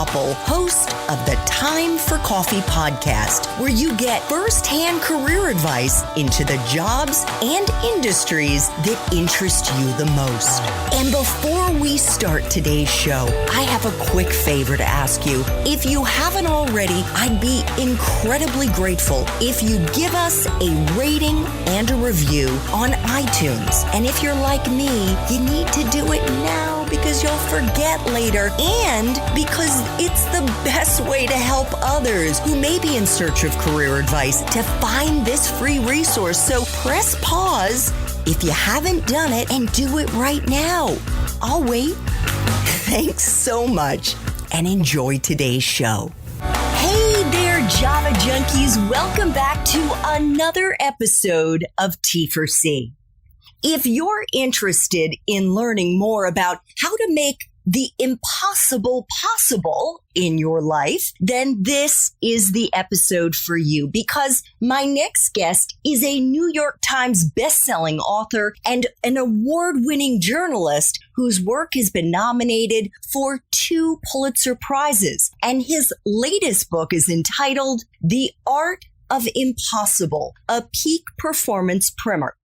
Koppel, host of the Time for Coffee podcast, where you get firsthand career advice into the jobs and industries that interest you the most. And before we start today's show, I have a quick favor to ask you. If you haven't already, I'd be incredibly grateful if you give us a rating and a review on iTunes. And if you're like me, you need to do it now because you'll forget later and because it's the best way to help others who may be in search of career advice to find this free resource. So press pause if you haven't done it and do it right now. I'll wait. Thanks so much and enjoy today's show. Hey there, Java Junkies. Welcome back to another episode of T4C. If you're interested in learning more about how to make the impossible possible in your life, then this is the episode for you because my next guest is a New York Times bestselling author and an award-winning journalist whose work has been nominated for 2 Pulitzer Prizes. And his latest book is entitled The Art of Impossible, a peak performance primer.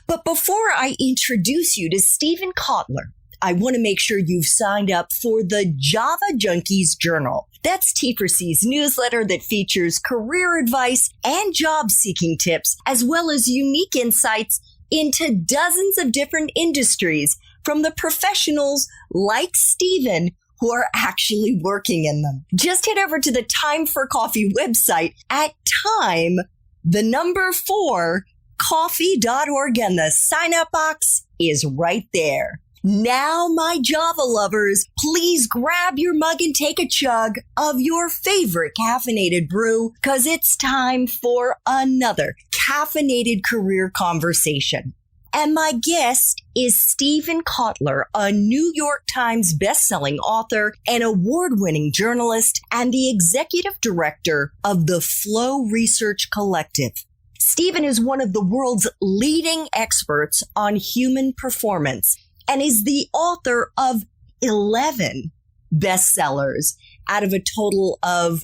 But before I introduce you to Steven Kotler, I want to make sure you've signed up for the Java Junkies Journal. That's T4C's newsletter that features career advice and job-seeking tips, as well as unique insights into dozens of different industries from the professionals like Steven who are actually working in them. Just head over to the Time for Coffee website at time4coffee.org, and the sign-up box is right there. Now, my Java lovers, please grab your mug and take a chug of your favorite caffeinated brew, because it's time for another caffeinated career conversation. And my guest is Steven Kotler, a New York Times bestselling author, an award-winning journalist, and the executive director of the Flow Research Collective. Steven is one of the world's leading experts on human performance and is the author of 11 bestsellers out of a total of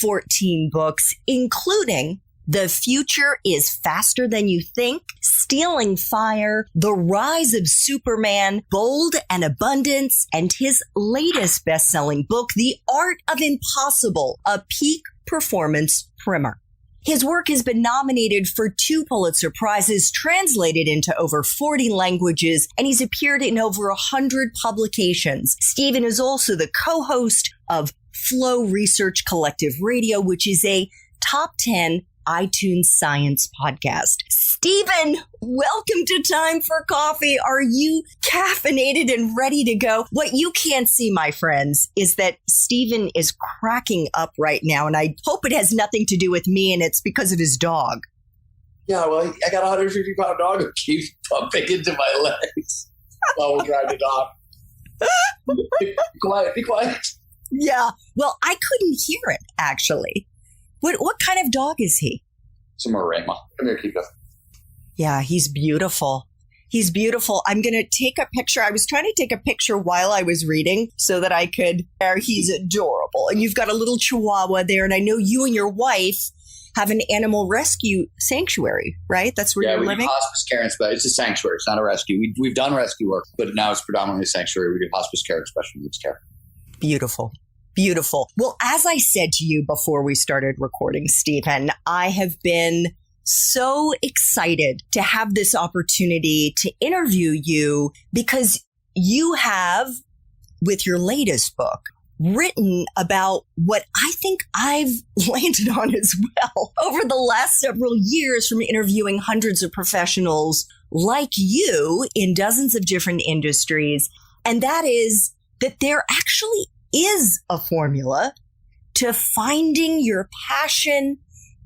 14 books, including The Future is Faster Than You Think, Stealing Fire, The Rise of Superman, Bold and Abundance, and his latest best-selling book, The Art of Impossible, a peak performance primer. His work has been nominated for 2 Pulitzer Prizes, translated into over 40 languages, and he's appeared in over 100 publications. Steven is also the co-host of Flow Research Collective Radio, which is a top 10 iTunes science podcast. Steven, welcome to Time for Coffee. Are you caffeinated and ready to go? What you can't see, my friends, is that Steven is cracking up right now, and I hope it has nothing to do with me, and it's because of his dog. Yeah, well, I got a 150-pound dog who keeps bumping into my legs while we're driving the dog. Be quiet. Yeah, well, I couldn't hear it, actually. What kind of dog is he? It's a Maremma. Come here, Kika. Yeah, he's beautiful. He's beautiful. I'm going to take a picture. I was trying to take a picture while I was reading so that I could. He's adorable. And you've got a little chihuahua there. And I know you and your wife have an animal rescue sanctuary, right? That's where you're living? Yeah, we do hospice care, but it's a sanctuary. It's not a rescue. We've done rescue work, but now it's predominantly a sanctuary. We do hospice care and special needs care. Beautiful. Beautiful. Well, as I said to you before we started recording, Steven, I have been so excited to have this opportunity to interview you because you have, with your latest book, written about what I think I've landed on as well over the last several years from interviewing hundreds of professionals like you in dozens of different industries. And that is that there actually is a formula to finding your passion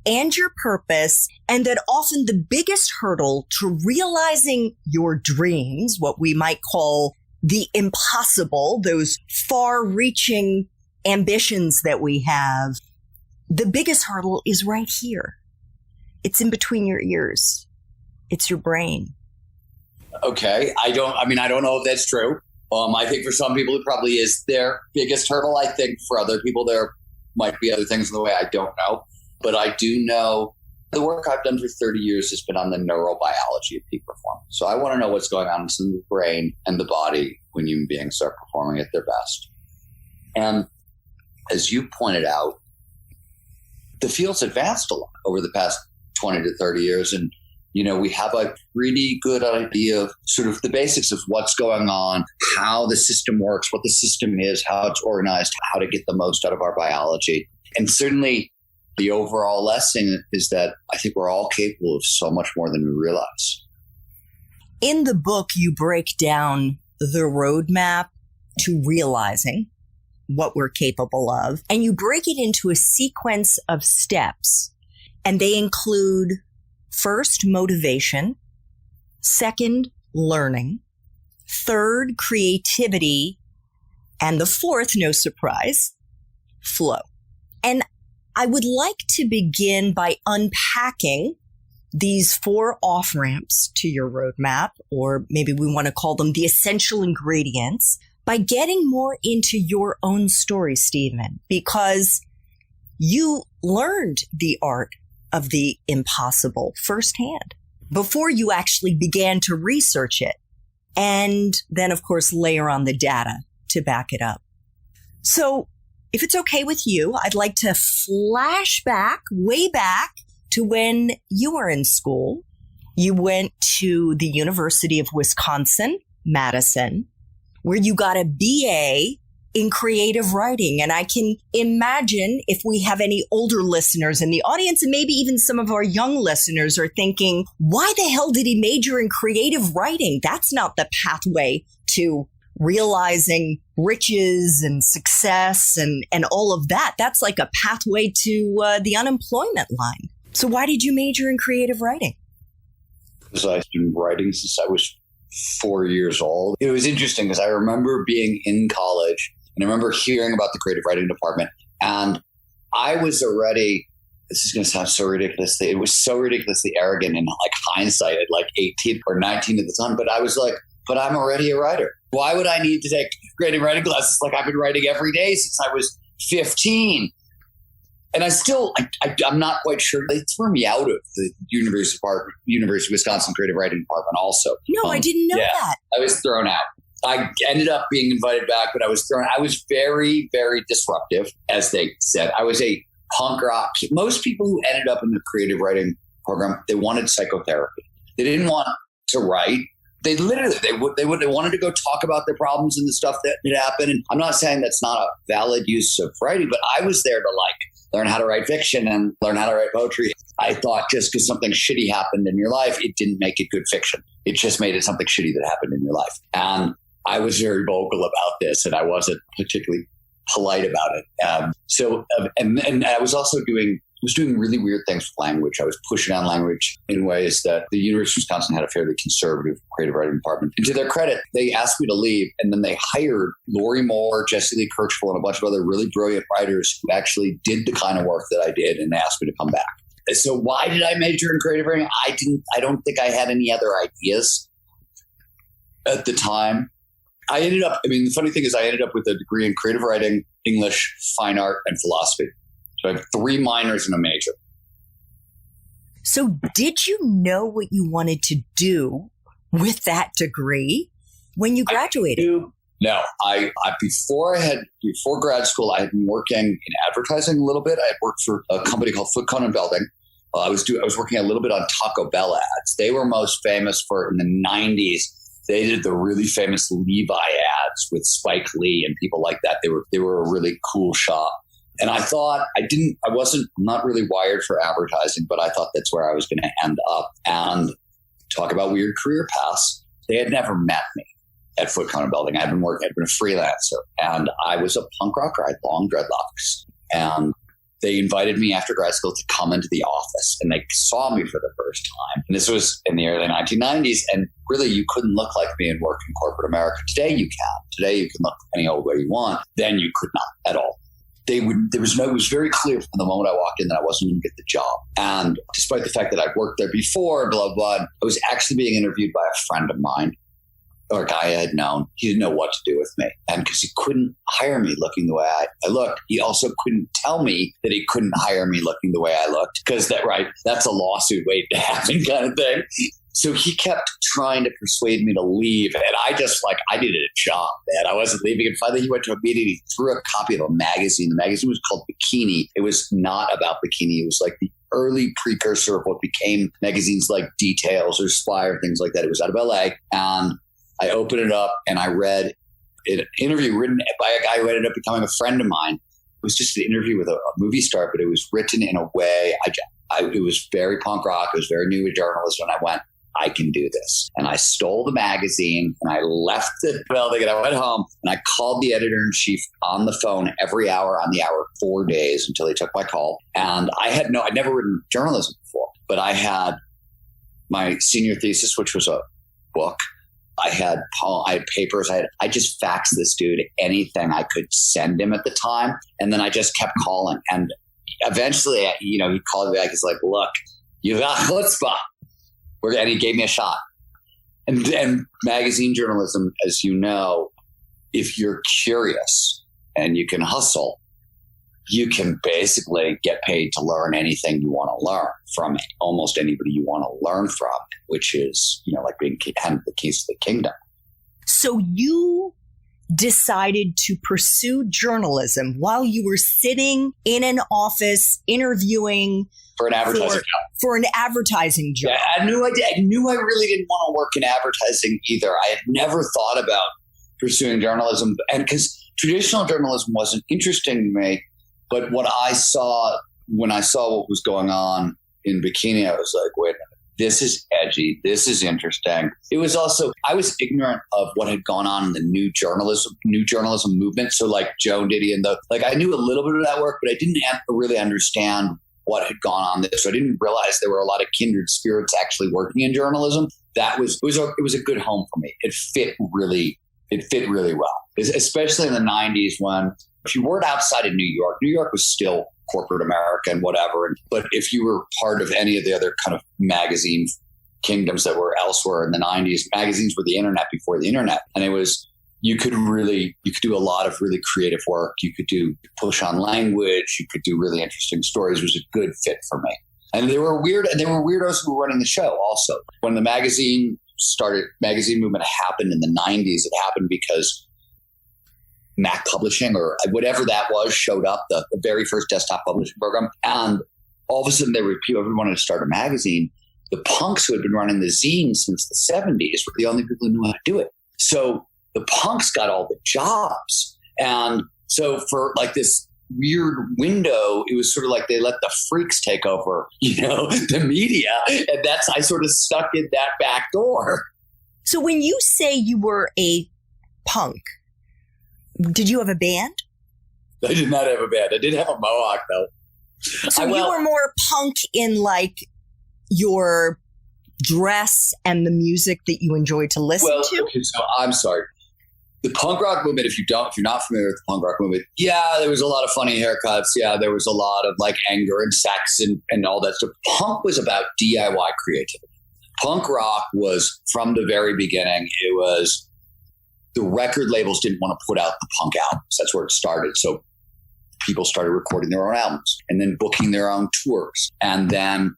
and your purpose, and that often the biggest hurdle to realizing your dreams, what we might call the impossible, those far-reaching ambitions that we have, the biggest hurdle is right here. It's in between your ears. It's your brain. Okay. I don't know if that's true. I think for some people, it probably is their biggest hurdle. I think for other people, there might be other things in the way. I don't know. But I do know the work I've done for 30 years has been on the neurobiology of peak performance. So I want to know what's going on in the brain and the body when human beings start performing at their best. And as you pointed out, the field's advanced a lot over the past 20 to 30 years. And, we have a pretty good idea of sort of the basics of what's going on, how the system works, what the system is, how it's organized, how to get the most out of our biology. And certainly the overall lesson is that I think we're all capable of so much more than we realize. In the book, you break down the roadmap to realizing what we're capable of, and you break it into a sequence of steps. And they include, first, motivation, second, learning, third, creativity, and the fourth, no surprise, flow. And I would like to begin by unpacking these 4 off-ramps to your roadmap, or maybe we want to call them the essential ingredients, by getting more into your own story, Steven, because you learned the art of the impossible firsthand before you actually began to research it. And then, of course, layer on the data to back it up. So if it's okay with you, I'd like to flash back, way back to when you were in school. You went to the University of Wisconsin, Madison, where you got a BA in creative writing. And I can imagine if we have any older listeners in the audience, and maybe even some of our young listeners are thinking, why the hell did he major in creative writing? That's not the pathway to realizing riches and success and all of that. That's like a pathway to the unemployment line. So why did you major in creative writing? Because I've been writing since I was 4 years old. It was interesting because I remember being in college and I remember hearing about the creative writing department. And I was already, this is going to sound so ridiculous. It was so ridiculously arrogant in like hindsight at like 18 or 19 at the time. But I was like, but I'm already a writer. Why would I need to take creative writing classes? Like I've been writing every day since I was 15. And I'm not quite sure. They threw me out of the University of Wisconsin Creative Writing Department also. No, I didn't know that. I was thrown out. I ended up being invited back, but I was thrown out. I was very, very disruptive, as they said. I was a punk rock. Most people who ended up in the creative writing program, they wanted psychotherapy. They didn't want to write. They literally, they wanted to go talk about their problems and the stuff that had happened. And I'm not saying that's not a valid use of writing, but I was there to learn how to write fiction and learn how to write poetry. I thought just because something shitty happened in your life, it didn't make it good fiction. It just made it something shitty that happened in your life. And I was very vocal about this, and I wasn't particularly polite about it. And I was also doing really weird things with language. I was pushing on language in ways that the University of Wisconsin had a fairly conservative creative writing department. And to their credit, they asked me to leave, and then they hired Lori Moore, Jesse Lee Kirchhoff, and a bunch of other really brilliant writers who actually did the kind of work that I did, and they asked me to come back. So why did I major in creative writing? I don't think I had any other ideas at the time. The funny thing is I ended up with a degree in creative writing, English, fine art, and philosophy. So I have 3 minors and a major. So did you know what you wanted to do with that degree when you graduated? No, before grad school, I had been working in advertising a little bit. I had worked for a company called Foot Cone & Belding. I was working a little bit on Taco Bell ads. They were most famous for in the 90s. They did the really famous Levi ads with Spike Lee and people like that. They were a really cool shop. And I thought I'm not really wired for advertising, but I thought that's where I was going to end up. And talk about weird career paths. They had never met me at Foot Cone & Belding. I'd been a freelancer, and I was a punk rocker. I had long dreadlocks, and they invited me after grad school to come into the office, and they saw me for the first time. And this was in the early 1990s, and really you couldn't look like me and work in corporate America. Today you can. Today you can look any old way you want. Then you could not at all. It was very clear from the moment I walked in that I wasn't going to get the job. And despite the fact that I'd worked there before, blah, blah, I was actually being interviewed by a friend of mine or a guy I had known, he didn't know what to do with me. And because he couldn't hire me looking the way I looked, he also couldn't tell me that he couldn't hire me looking the way I looked. Because that's a lawsuit waiting to happen kind of thing. So he kept trying to persuade me to leave. And I needed a job, man. I wasn't leaving. And finally he went to a meeting. He threw a copy of a magazine. The magazine was called Bikini. It was not about bikini. It was like the early precursor of what became magazines like Details or Spire, things like that. It was out of LA. And I opened it up and I read an interview written by a guy who ended up becoming a friend of mine. It was just an interview with a movie star, but it was written in a way. It was very punk rock. It was very new to journalism. And I went, I can do this. And I stole the magazine and I left the building and I went home and I called the editor-in-chief on the phone every hour on the hour, 4 days until he took my call. And I'd never written journalism before, but I had my senior thesis, which was a book. I had papers. I just faxed this dude anything I could send him at the time. And then I just kept calling. And eventually, he called me back. He's like, look, you got chutzpah. And he gave me a shot. And magazine journalism, as you know, if you're curious and you can hustle, you can basically get paid to learn anything you want to learn from almost anybody you want to learn from, which is, like being handed the keys to the kingdom. So you decided to pursue journalism while you were sitting in an office interviewing for an advertising job. For an advertising job. Yeah, I knew I really didn't want to work in advertising either. I had never thought about pursuing journalism, and because traditional journalism wasn't interesting to me. But what I saw when I saw what was going on in Bikini, I was like, wait a minute, this is edgy. This is interesting. It was also, I was ignorant of what had gone on in the new journalism movement. So like Joan Didion and I knew a little bit of that work, but I didn't really understand what had gone on there. So I didn't realize there were a lot of kindred spirits actually working in journalism. It was a good home for me. It fit really well, especially in the 90s when if you weren't outside of New York was still corporate America and whatever. But if you were part of any of the other kind of magazine kingdoms that were elsewhere in the 90s, magazines were the internet before the internet. And you could do a lot of really creative work. You could do push on language. You could do really interesting stories. It was a good fit for me. And they were weirdos who were running the show also. When the magazine movement happened in the 90s, it happened because Mac Publishing or whatever that was showed up, the very first desktop publishing program. And all of a sudden there were people who wanted to start a magazine. The punks who had been running the zine since the 70s were the only people who knew how to do it. So the punks got all the jobs. And so for like this weird window, it was sort of like they let the freaks take over, the media. And I sort of stuck in that back door. So when you say you were a punk, did you have a band? I did not have a band. I did have a mohawk, though. So you were more punk in like your dress and the music that you enjoyed to listen to? Okay, so I'm sorry. The punk rock movement, if you're not familiar with the punk rock movement, there was a lot of funny haircuts. Yeah, there was a lot of like anger and sex and all that stuff. Punk was about DIY creativity. Punk rock was from the very beginning. It was the record labels didn't want to put out the punk albums. That's where it started. So people started recording their own albums and then booking their own tours and then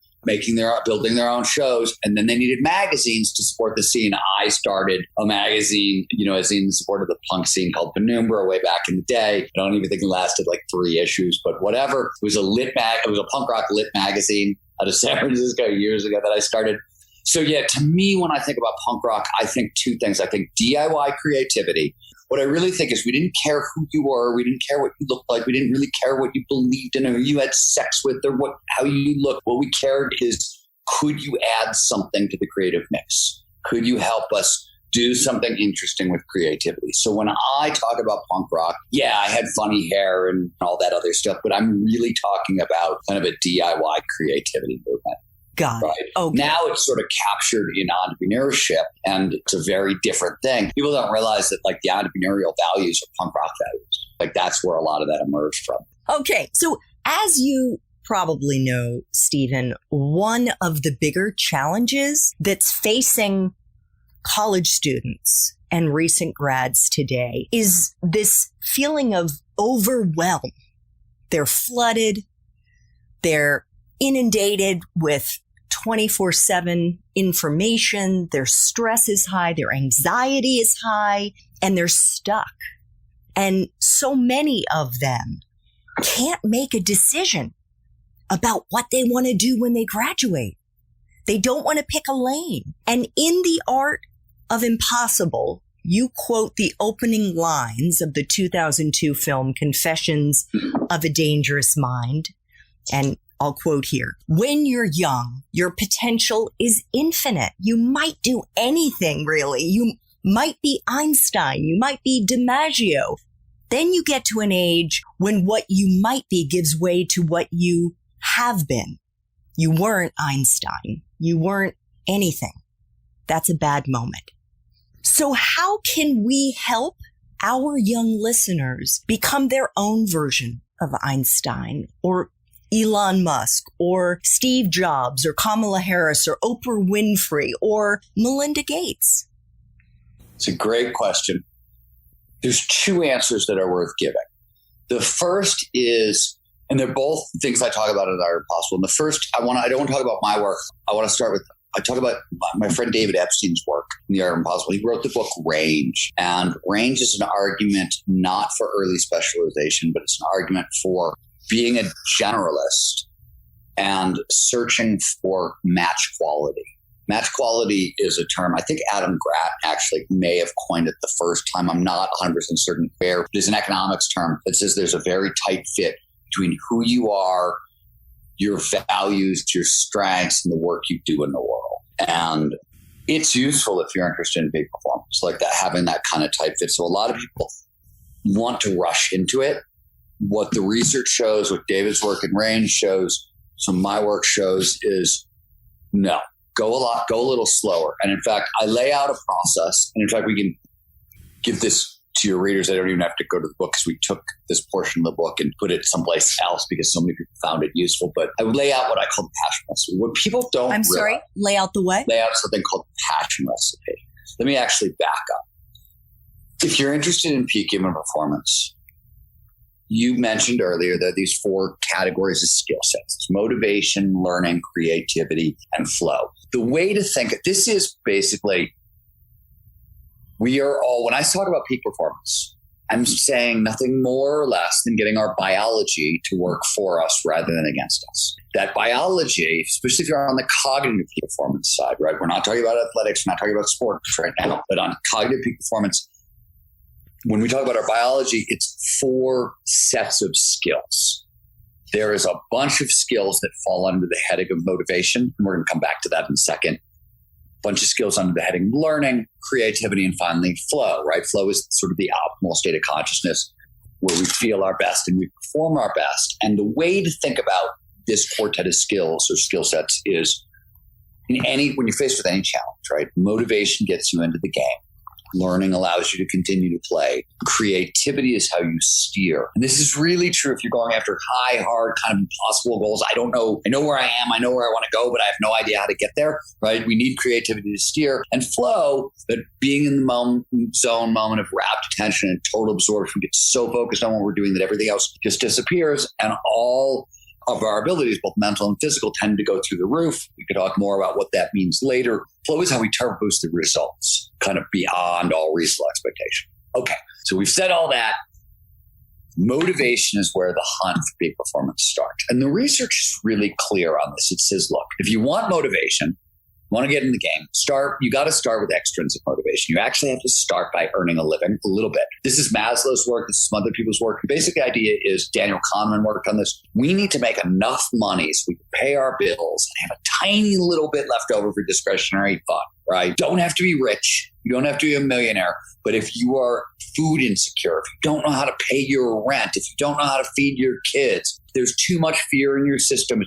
building their own shows. And then they needed magazines to support the scene. I started a magazine, as in support of the punk scene called Penumbra way back in the day. I don't even think it lasted like 3 issues, but whatever. It was a punk rock lit magazine out of San Francisco years ago that I started. So yeah, to me, when I think about punk rock, I think two things. I think DIY creativity. What I really think is we didn't care who you were. We didn't care what you looked like. We didn't really care what you believed in or who you had sex with or how you looked. What we cared is, could you add something to the creative mix? Could you help us do something interesting with creativity? So when I talk about punk rock, I had funny hair and all that other stuff, but I'm really talking about kind of a DIY creativity movement. Got it. Right. Okay. Now it's sort of captured in entrepreneurship, and it's a very different thing. People don't realize that like the entrepreneurial values are punk rock values. Like that's where a lot of that emerged from. Okay. So as you probably know, Steven, one of the bigger challenges that's facing college students and recent grads today is this feeling of overwhelm. They're flooded. They're inundated with 24/7 information. Their stress is high. Their anxiety is high, and they're stuck. And so many of them can't make a decision about what they want to do when they graduate. They don't want to pick a lane. And in The Art of Impossible, you quote the opening lines of the 2002 film Confessions of a Dangerous Mind. And I'll quote here, "When you're young, your potential is infinite. You might do anything, really. You might be Einstein. You might be DiMaggio. Then you get to an age when what you might be gives way to what you have been. You weren't Einstein. You weren't anything. That's a bad moment." So how can we help our young listeners become their own version of Einstein or Elon Musk or Steve Jobs or Kamala Harris or Oprah Winfrey or Melinda Gates? It's a great question. There's two answers that are worth giving. The first is, and they're both things I talk about in Art of Impossible. And the first, I don't want to talk about my work. I talk about my friend David Epstein's work in The Art of Impossible. He wrote the book Range. And Range is an argument not for early specialization, but it's an argument for being a generalist and searching for match quality. Match quality is a term, I think Adam Grant actually may have coined it the first time. I'm not 100% certain where. It is an economics term that says there's a very tight fit between who you are, your values, your strengths, and the work you do in the world. And it's useful if you're interested in peak performance, like that, having that kind of tight fit. So a lot of people want to rush into it. What the research shows, what David's work in Range shows, so my work shows is no. Go a little slower. And in fact, I lay out a process. And in fact, we can give this to your readers. I don't even have to go to the book because we took this portion of the book and put it someplace else because so many people found it useful. But I would lay out what I call the passion recipe. What people don't lay out the what? Lay out something called passion recipe. Let me actually back up. If you're interested in peak human performance, you mentioned earlier that these four categories of skill sets: it's motivation, learning, creativity, and flow. The way to think, this is basically, we are all, when I talk about peak performance, I'm saying nothing more or less than getting our biology to work for us rather than against us. That biology, especially if you're on the cognitive peak performance side, right? We're not talking about athletics, we're not talking about sports right now, but on cognitive peak performance, when we talk about our biology, it's four sets of skills. There is a bunch of skills that fall under the heading of motivation, and we're going to come back to that in a second. A bunch of skills under the heading of learning, creativity, and finally flow, right? Flow is sort of the optimal state of consciousness where we feel our best and we perform our best. And the way to think about this quartet of skills or skill sets is when you're faced with any challenge, right? Motivation gets you into the game. Learning allows you to continue to play. Creativity is how you steer. And this is really true if you're going after high, hard, kind of impossible goals. I don't know. I know where I am. I know where I want to go, but I have no idea how to get there, right? We need creativity to steer. And flow, that being in the moment of rapt attention and total absorption, we get so focused on what we're doing that everything else just disappears. And all of our abilities, both mental and physical, tend to go through the roof. We could talk more about what that means later. Flow is how we turbo boost the results, kind of beyond all reasonable expectation. Okay, so we've said all that. Motivation is where the hunt for peak performance starts. And the research is really clear on this. It says, look, if you want motivation, want to get in the game, you got to start with extrinsic motivation. You actually have to start by earning a living a little bit. This is Maslow's work. This is some other people's work. The basic idea is, Daniel Kahneman worked on this. We need to make enough money so we can pay our bills and have a tiny little bit left over for discretionary fun, right? Don't have to be rich. You don't have to be a millionaire. But if you are food insecure, if you don't know how to pay your rent, if you don't know how to feed your kids, there's too much fear in your system.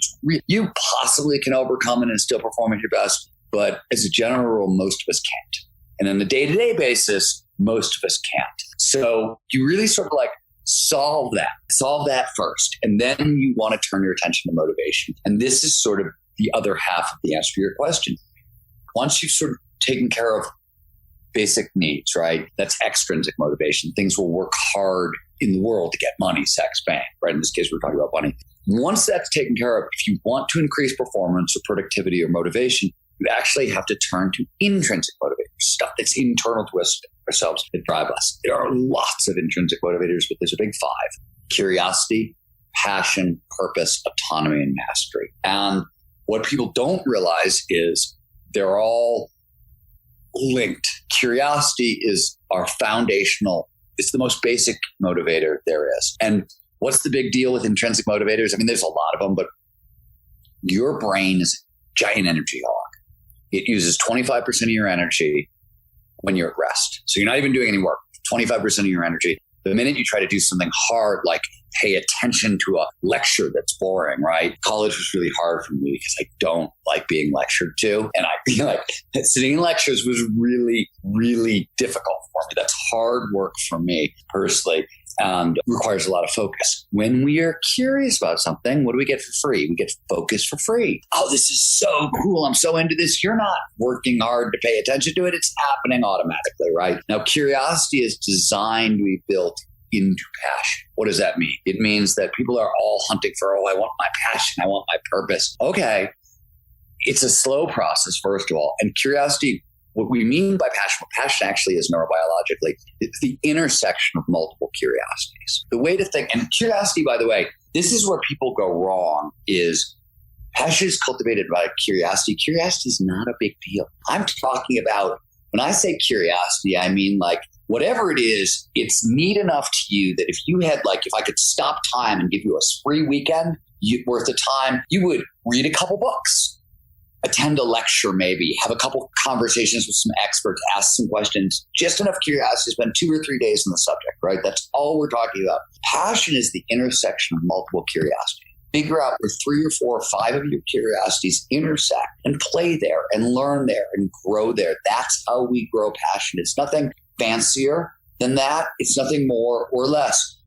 You possibly can overcome it and still perform at your best. But as a general rule, most of us can't. And on a day-to-day basis, most of us can't. So you really sort of like solve that first. And then you want to turn your attention to motivation. And this is sort of the other half of the answer to your question. Once you've sort of taken care of basic needs, right? That's extrinsic motivation. Things will work hard in the world to get money, sex, fame, right? In this case, we're talking about money. Once that's taken care of, if you want to increase performance or productivity or motivation, you actually have to turn to intrinsic motivators, stuff that's internal to us ourselves that drive us. There are lots of intrinsic motivators, but there's a big 5. Curiosity, passion, purpose, autonomy, and mastery. And what people don't realize is they're all linked. Curiosity is our foundational, it's the most basic motivator there is. And what's the big deal with intrinsic motivators? I mean, there's a lot of them, but your brain is a giant energy hog. It uses 25% of your energy when you're at rest. So you're not even doing any work, 25% of your energy. The minute you try to do something hard, like pay attention to a lecture that's boring, right? College was really hard for me because I don't like being lectured to. And I feel like sitting in lectures was really, really difficult for me. That's hard work for me personally and requires a lot of focus. When we are curious about something, what do we get for free? We get focus for free. Oh, this is so cool. I'm so into this. You're not working hard to pay attention to it. It's happening automatically, right? Now, curiosity is designed to be built into passion. What does that mean? It means that people are all hunting for, I want my passion. I want my purpose. Okay. It's a slow process, first of all. And curiosity, what we mean by passion, what passion actually is neurobiologically, it's the intersection of multiple curiosities. The way to think, and curiosity, by the way, this is where people go wrong, is passion is cultivated by curiosity. Curiosity is not a big deal. I'm talking about, when I say curiosity, I mean like whatever it is, it's neat enough to you that if you had if I could stop time and give you a free weekend worth of time, you would read a couple books, attend a lecture, maybe have a couple conversations with some experts, ask some questions, just enough curiosity, spend 2 or 3 days on the subject, right? That's all we're talking about. Passion is the intersection of multiple curiosities. Figure out where 3 or 4 or 5 of your curiosities intersect and play there and learn there and grow there. That's how we grow passion. It's nothing fancier than that. It's nothing more or less.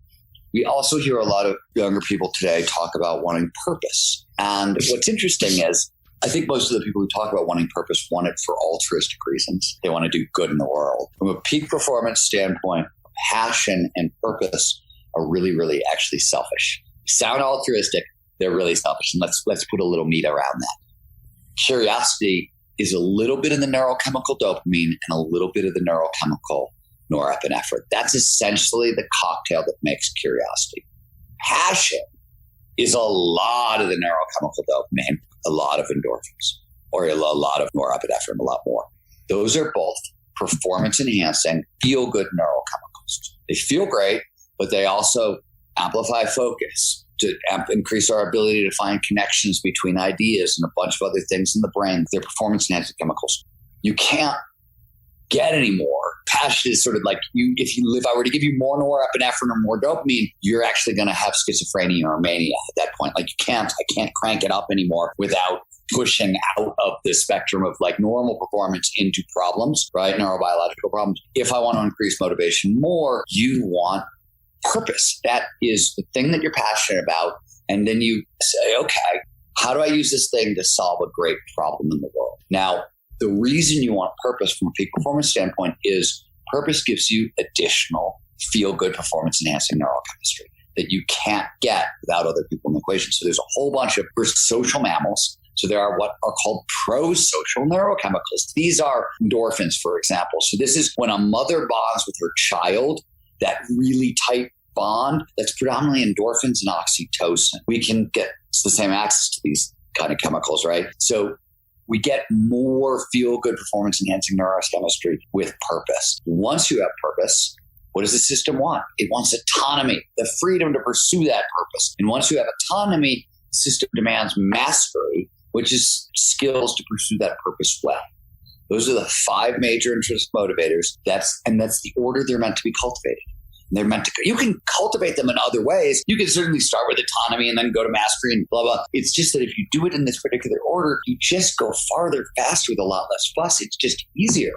We also hear a lot of younger people today talk about wanting purpose. And what's interesting is I think most of the people who talk about wanting purpose want it for altruistic reasons. They want to do good in the world. From a peak performance standpoint, passion and purpose are really, really actually selfish. Sound altruistic, they're really selfish. And let's put a little meat around that. Curiosity is a little bit of the neurochemical dopamine and a little bit of the neurochemical norepinephrine. That's essentially the cocktail that makes curiosity. Passion is a lot of the neurochemical dopamine, a lot of endorphins, or a lot of norepinephrine, a lot more. Those are both performance-enhancing, feel-good neurochemicals. They feel great, but they also amplify focus to increase our ability to find connections between ideas and a bunch of other things in the brain. They're performance-enhancing chemicals. You can't get any more. Passion is sort of like if I were to give you more norepinephrine or more dopamine, you're actually going to have schizophrenia or mania at that point. Like I can't crank it up anymore without pushing out of the spectrum of like normal performance into problems, right? Neurobiological problems. If I want to increase motivation more, you want purpose. That is the thing that you're passionate about. And then you say, okay, how do I use this thing to solve a great problem in the world? Now, the reason you want purpose from a peak performance standpoint is purpose gives you additional feel-good performance-enhancing neurochemistry that you can't get without other people in the equation. So there's a whole bunch of, we're social mammals. So there are what are called pro-social neurochemicals. These are endorphins, for example. So this is when a mother bonds with her child, that really tight bond, that's predominantly endorphins and oxytocin. We can get the same access to these kind of chemicals, right? So we get more feel-good performance-enhancing neurochemistry with purpose. Once you have purpose, what does the system want? It wants autonomy, the freedom to pursue that purpose. And once you have autonomy, the system demands mastery, which is skills to pursue that purpose well. Those are the 5 major intrinsic motivators. That's the order they're meant to be cultivated. They're meant to. You can cultivate them in other ways. You can certainly start with autonomy and then go to mastery and blah, blah. It's just that if you do it in this particular order, you just go farther, faster with a lot less fuss. It's just easier.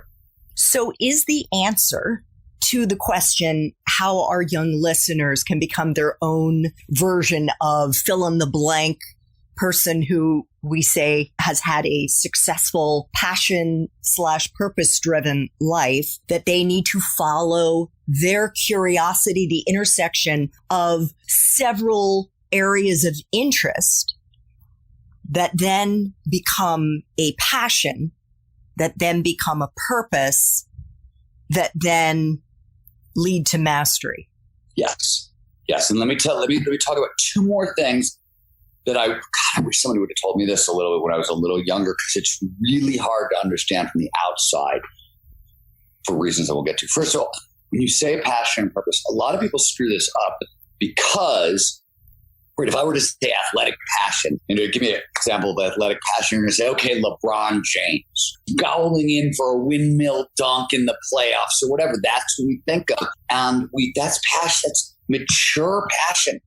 So is the answer to the question how our young listeners can become their own version of fill in the blank person who we say has had a successful passion/purpose-driven life, that they need to follow their curiosity, the intersection of several areas of interest that then become a passion, that then become a purpose, that then lead to mastery. Yes. And let me talk about two more things that I wish somebody would have told me this a little bit when I was a little younger, because it's really hard to understand from the outside for reasons that we'll get to. First of all, when you say passion and purpose, a lot of people screw this up because, if I were to say athletic passion, and to give me an example of athletic passion, you're going to say, okay, LeBron James, gobbling in for a windmill dunk in the playoffs or whatever. That's what we think of. And that's passion. That's mature passion.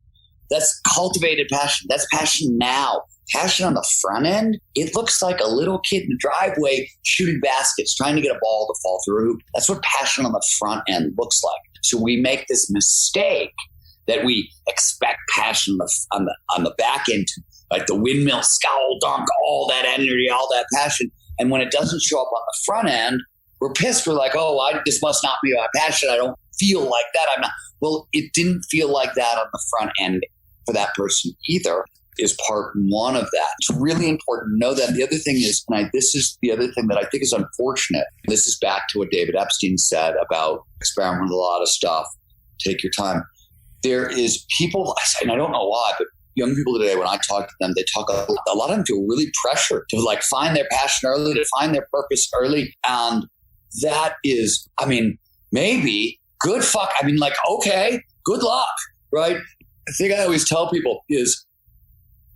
That's cultivated passion. That's passion now. Passion on the front end, it looks like a little kid in the driveway shooting baskets, trying to get a ball to fall through a hoop. That's what passion on the front end looks like. So we make this mistake that we expect passion on the back end, like the windmill, scowl, dunk, all that energy, all that passion. And when it doesn't show up on the front end, we're pissed. We're like, this must not be my passion. I don't feel like that. I'm not. Well, it didn't feel like that on the front end for that person either, is part one of that. It's really important to know that. The other thing is, this is the other thing that I think is unfortunate. This is back to what David Epstein said about experiment with a lot of stuff. Take your time. There is people, and I don't know why, but young people today, when I talk to them, they talk a lot of them feel really pressured to find their passion early, to find their purpose early. And that is, maybe good fuck. Okay, good luck, right? The thing I always tell people is,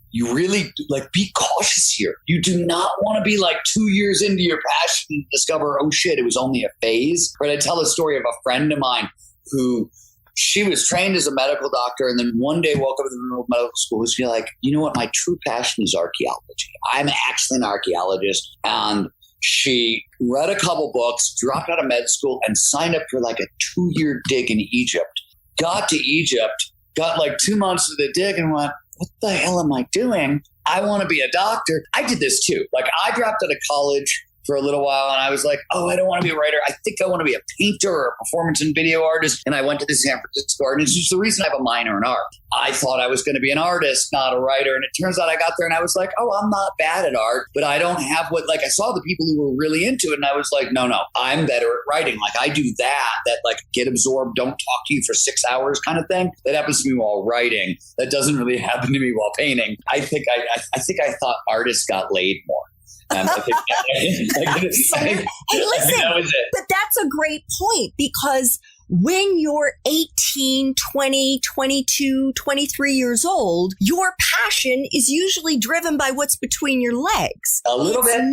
you really be cautious here. You do not want to be 2 years into your passion and discover, oh shit, it was only a phase. Right? I tell a story of a friend of mine who, she was trained as a medical doctor, and then one day woke up in the medical school and was like, you know what? My true passion is archaeology. I'm actually an archaeologist. And she read a couple books, dropped out of med school, and signed up for a 2-year dig in Egypt. Got to Egypt, got 2 months of the dig, and went, what the hell am I doing? I want to be a doctor. I did this too. I dropped out of college for a little while, and I was like, I don't want to be a writer. I think I want to be a painter or a performance and video artist. And I went to the San Francisco Art Institute. It's the reason I have a minor in art. I thought I was going to be an artist, not a writer. And it turns out I got there and I was like, I'm not bad at art, but I don't have I saw the people who were really into it. And I was like, no, I'm better at writing. I do that get absorbed, don't talk to you for 6 hours kind of thing. That happens to me while writing. That doesn't really happen to me while painting. I think I thought artists got laid more. And I think but that's a great point, because when you're 18, 20, 22, 23 years old, your passion is usually driven by what's between your legs. A little bit.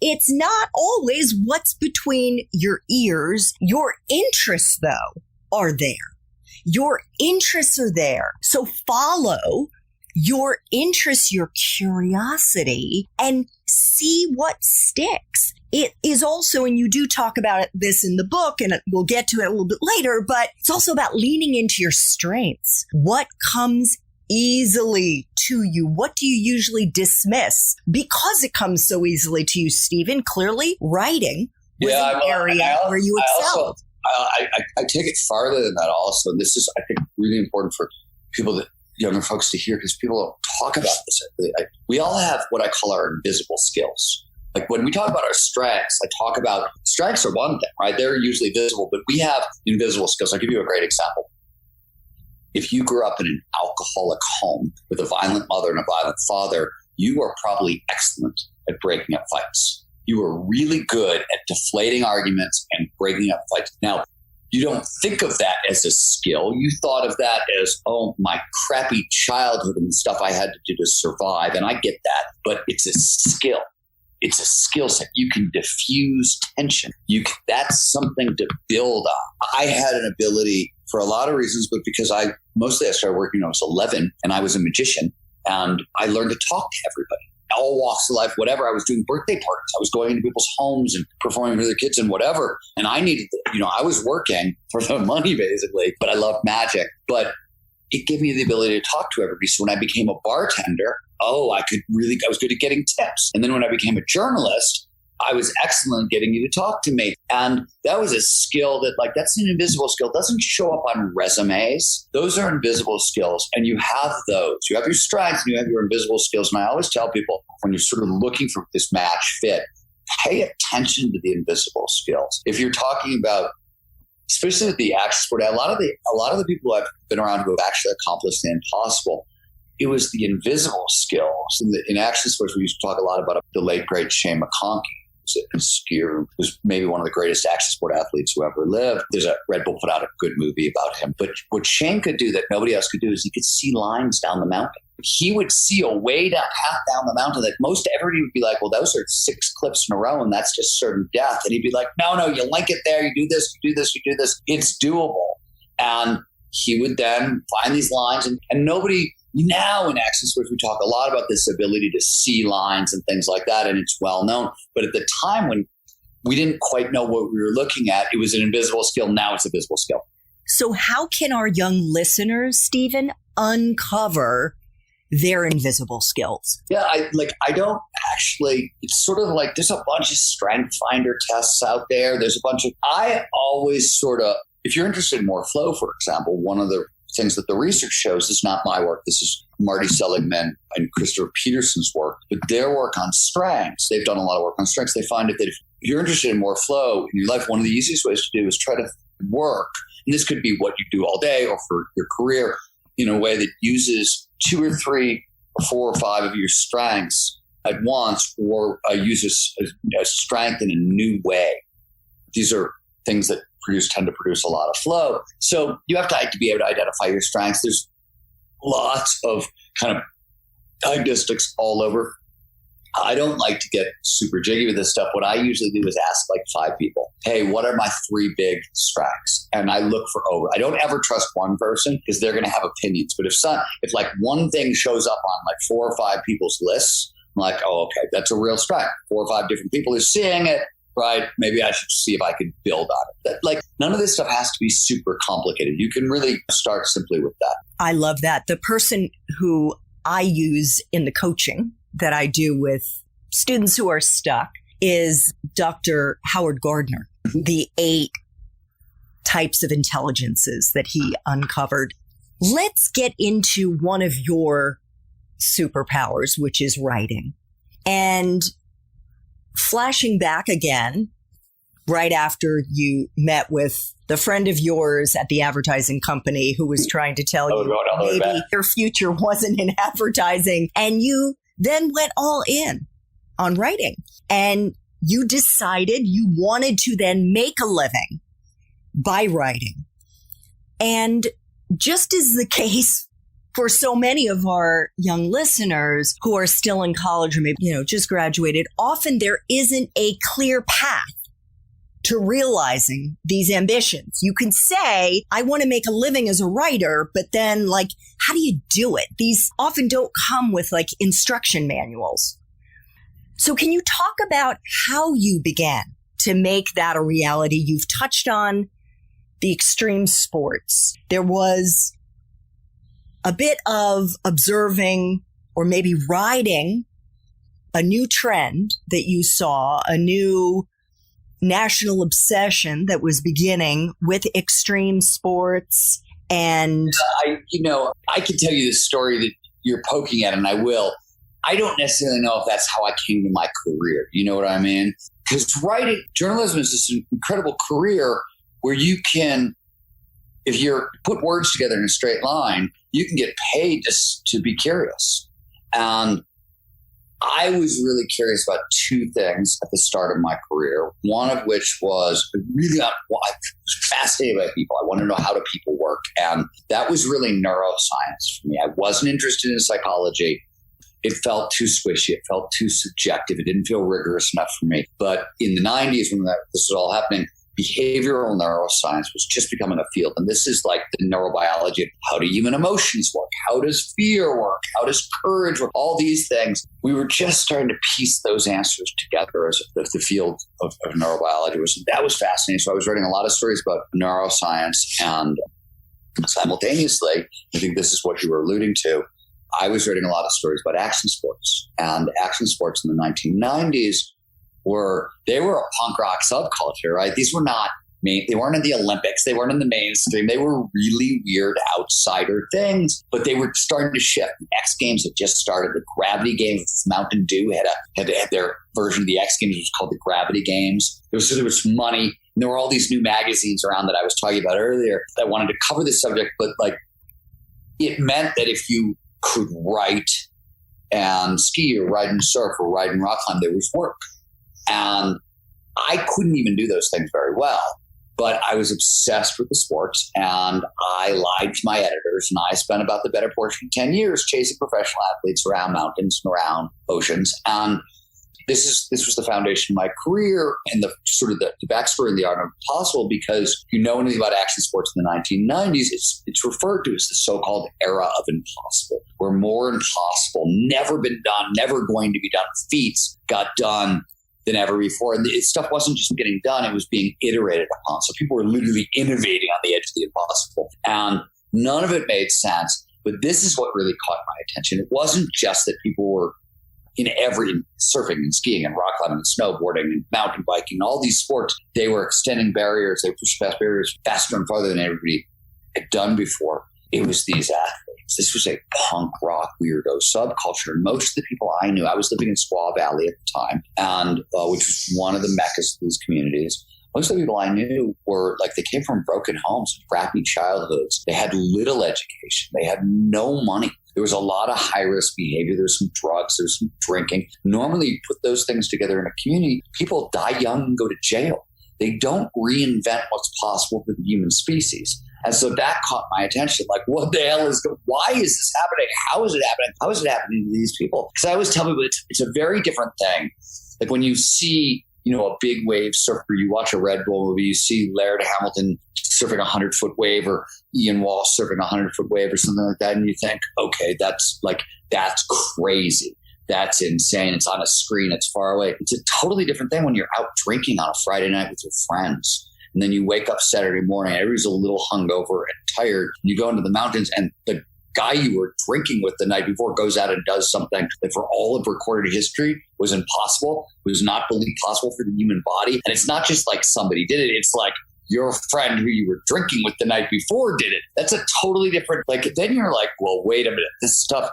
It's not always what's between your ears. Your interests, though, are there. Your interests are there. So follow your interest, your curiosity, and see what sticks. It is also, and you do talk about this in the book, and we'll get to it a little bit later, but it's also about leaning into your strengths. What comes easily to you? What do you usually dismiss? Because it comes so easily to you, Steven, clearly writing was an area where you excelled. I take it farther than that also. This is, I think, really important for people younger folks to hear, because people don't talk about this. We all have what I call our invisible skills. When we talk about our strengths, I talk about strengths are one thing, right? They're usually visible, but we have invisible skills. I'll give you a great example. If you grew up in an alcoholic home with a violent mother and a violent father, you are probably excellent at breaking up fights. You are really good at deflating arguments and breaking up fights. Now, you don't think of that as a skill. You thought of that as, my crappy childhood and stuff I had to do to survive. And I get that, but it's a skill. It's a skill set. You can diffuse tension. That's something to build on. I had an ability for a lot of reasons, but because I started working when I was 11 and I was a magician, and I learned to talk to everybody. All walks of life, whatever. I was doing birthday parties. I was going into people's homes and performing for their kids and whatever. And I needed, I was working for the money basically, but I loved magic. But it gave me the ability to talk to everybody. So when I became a bartender, I was good at getting tips. And then when I became a journalist, I was excellent at getting you to talk to me. And that was a skill that's an invisible skill. It doesn't show up on resumes. Those are invisible skills. And you have those. You have your strengths and you have your invisible skills. And I always tell people, when you're sort of looking for this match fit, pay attention to the invisible skills. If you're talking about, especially with the action sport, a lot of the people I've been around who have actually accomplished the impossible, it was the invisible skills. In action sports, we used to talk a lot about the late, great Shane McConkey. Who was maybe one of the greatest action sport athletes who ever lived. There's a Red Bull put out a good movie about him. But what Shane could do that nobody else could do is he could see lines down the mountain. He would see a way down, path down the mountain that most everybody would be like, well, those are 6 cliffs in a row and that's just certain death. And he'd be like, no, you link it there. You do this, you do this, you do this. It's doable. And he would then find these lines and nobody... Now in action sports, we talk a lot about this ability to see lines and things like that, and it's well known. But at the time when we didn't quite know what we were looking at, it was an invisible skill. Now it's a visible skill. So how can our young listeners, Steven, uncover their invisible skills? Yeah, I don't actually, it's sort of like there's a bunch of strength finder tests out there. I always sort of, if you're interested in more flow, for example, one of the things that the research shows, is not my work. This is Marty Seligman and Christopher Peterson's work, but their work on strengths. They've done a lot of work on strengths. They find that if you're interested in more flow in your life, one of the easiest ways to do is try to work. And this could be what you do all day or for your career in a way that uses 2 or 3 or 4 or 5 of your strengths at once, or uses a strength in a new way. These are things that tend to produce a lot of flow. So you have to be able to identify your strengths. There's lots of kind of diagnostics all over. I don't like to get super jiggy with this stuff. What I usually do is ask 5 people, hey, what are my 3 big strengths? And I look for I don't ever trust one person because they're going to have opinions. But if one thing shows up on 4 or 5 people's lists, I'm like, oh, okay, that's a real strength. 4 or 5 different people are seeing it. Right? Maybe I should see if I could build on it. None of this stuff has to be super complicated. You can really start simply with that. I love that. The person who I use in the coaching that I do with students who are stuck is Dr. Howard Gardner, the 8 types of intelligences that he uncovered. Let's get into one of your superpowers, which is writing. And flashing back again, right after you met with the friend of yours at the advertising company who was trying to tell you maybe your future wasn't in advertising, and you then went all in on writing, and you decided you wanted to then make a living by writing. And just as the case for so many of our young listeners who are still in college or maybe, just graduated, often there isn't a clear path to realizing these ambitions. You can say, I want to make a living as a writer, but then how do you do it? These often don't come with instruction manuals. So can you talk about how you began to make that a reality? You've touched on the extreme sports. There was a bit of observing or maybe riding a new trend that you saw, a new national obsession that was beginning with extreme sports. And I can tell you the story that you're poking at, and I will. I don't necessarily know if that's how I came to my career. You know what I mean? Because journalism is this incredible career where you can, if you put words together in a straight line, you can get paid to be curious. And I was really curious about 2 things at the start of my career, one of which was I was fascinated by people. I wanted to know how do people work. And that was really neuroscience for me. I wasn't interested in psychology. It felt too squishy. It felt too subjective. It didn't feel rigorous enough for me. But in the 90s, when this was all happening, behavioral neuroscience was just becoming a field. And this is the neurobiology of how do human emotions work? How does fear work? How does courage work? All these things. We were just starting to piece those answers together as the field of neurobiology that was fascinating. So I was writing a lot of stories about neuroscience. And Simultaneously, I think this is what you were alluding to, I was writing a lot of stories about action sports. And action sports in the 1990s were a punk rock subculture, right? These were not they weren't in the Olympics. They weren't in the mainstream. They were really weird outsider things, but they were starting to shift. The X Games had just started. The Gravity Games, Mountain Dew had their version of the X Games, which was called the Gravity Games. There was money. And there were all these new magazines around that I was talking about earlier that wanted to cover this subject, but like it meant that if you could write and ski or ride and surf or ride and rock climb, there was work. And I couldn't even do those things very well. But I was obsessed with the sports, and I lied to my editors, and I spent about the better portion of 10 years chasing professional athletes around mountains and around oceans. And this was the foundation of my career and the sort of the backstory and the art of impossible, because you know anything about action sports in the 1990s, it's referred to as the so-called era of impossible, where more impossible, never been done, never going to be done feats got done than ever before. And stuff wasn't just getting done, it was being iterated upon. So people were literally innovating on the edge of the impossible. And none of it made sense. But this is what really caught my attention. It wasn't just that people were in surfing and skiing and rock climbing and snowboarding and mountain biking, all these sports, they were extending barriers. They pushed past barriers faster and farther than everybody had done before. It was these athletes. This was a punk rock weirdo subculture. And most of the people I knew, I was living in Squaw Valley at the time, and which was one of the meccas of these communities. Most of the people I knew were like, they came from broken homes, crappy childhoods. They had little education. They had no money. There was a lot of high-risk behavior. There was some drugs. There was some drinking. Normally, you put those things together in a community, people die young and go to jail. They don't reinvent what's possible for the human species. And so that caught my attention. Like, what the hell why is this happening? How is it happening? How is it happening to these people? Because I always tell people it's a very different thing. Like when you see, a big wave surfer, you watch a Red Bull movie, you see Laird Hamilton surfing a 100-foot wave, or Ian Walsh surfing a 100-foot wave or something like that. And you think, okay, that's crazy. That's insane. It's on a screen. It's far away. It's a totally different thing when you're out drinking on a Friday night with your friends. And then you wake up Saturday morning, everybody's a little hungover and tired. And you go into the mountains, and the guy you were drinking with the night before goes out and does something that for all of recorded history was impossible, was not believed possible for the human body. And it's not just like somebody did it. It's like your friend who you were drinking with the night before did it. That's a totally different, then you're like, well, wait a minute, this stuff,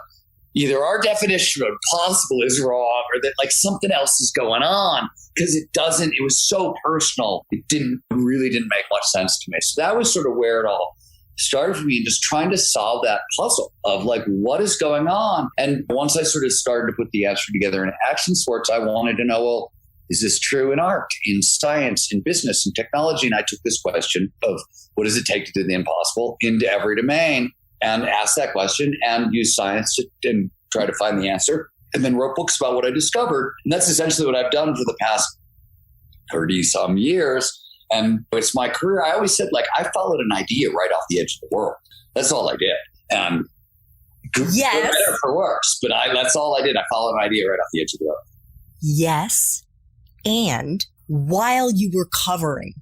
either our definition of impossible is wrong, or that something else is going on, because it was so personal. It really didn't make much sense to me. So that was sort of where it all started for me, just trying to solve that puzzle of what is going on. And once I sort of started to put the answer together in action sports, I wanted to know, well, is this true in art, in science, in business, in technology? And I took this question of what does it take to do the impossible into every domain, and asked that question and used science and try to find the answer, and then wrote books about what I discovered. And that's essentially what I've done for the past 30 some years. And it's my career. I always said, I followed an idea right off the edge of the world. That's all I did. And yes, for better or for worse, but that's all I did. I followed an idea right off the edge of the world. Yes. And while you were covering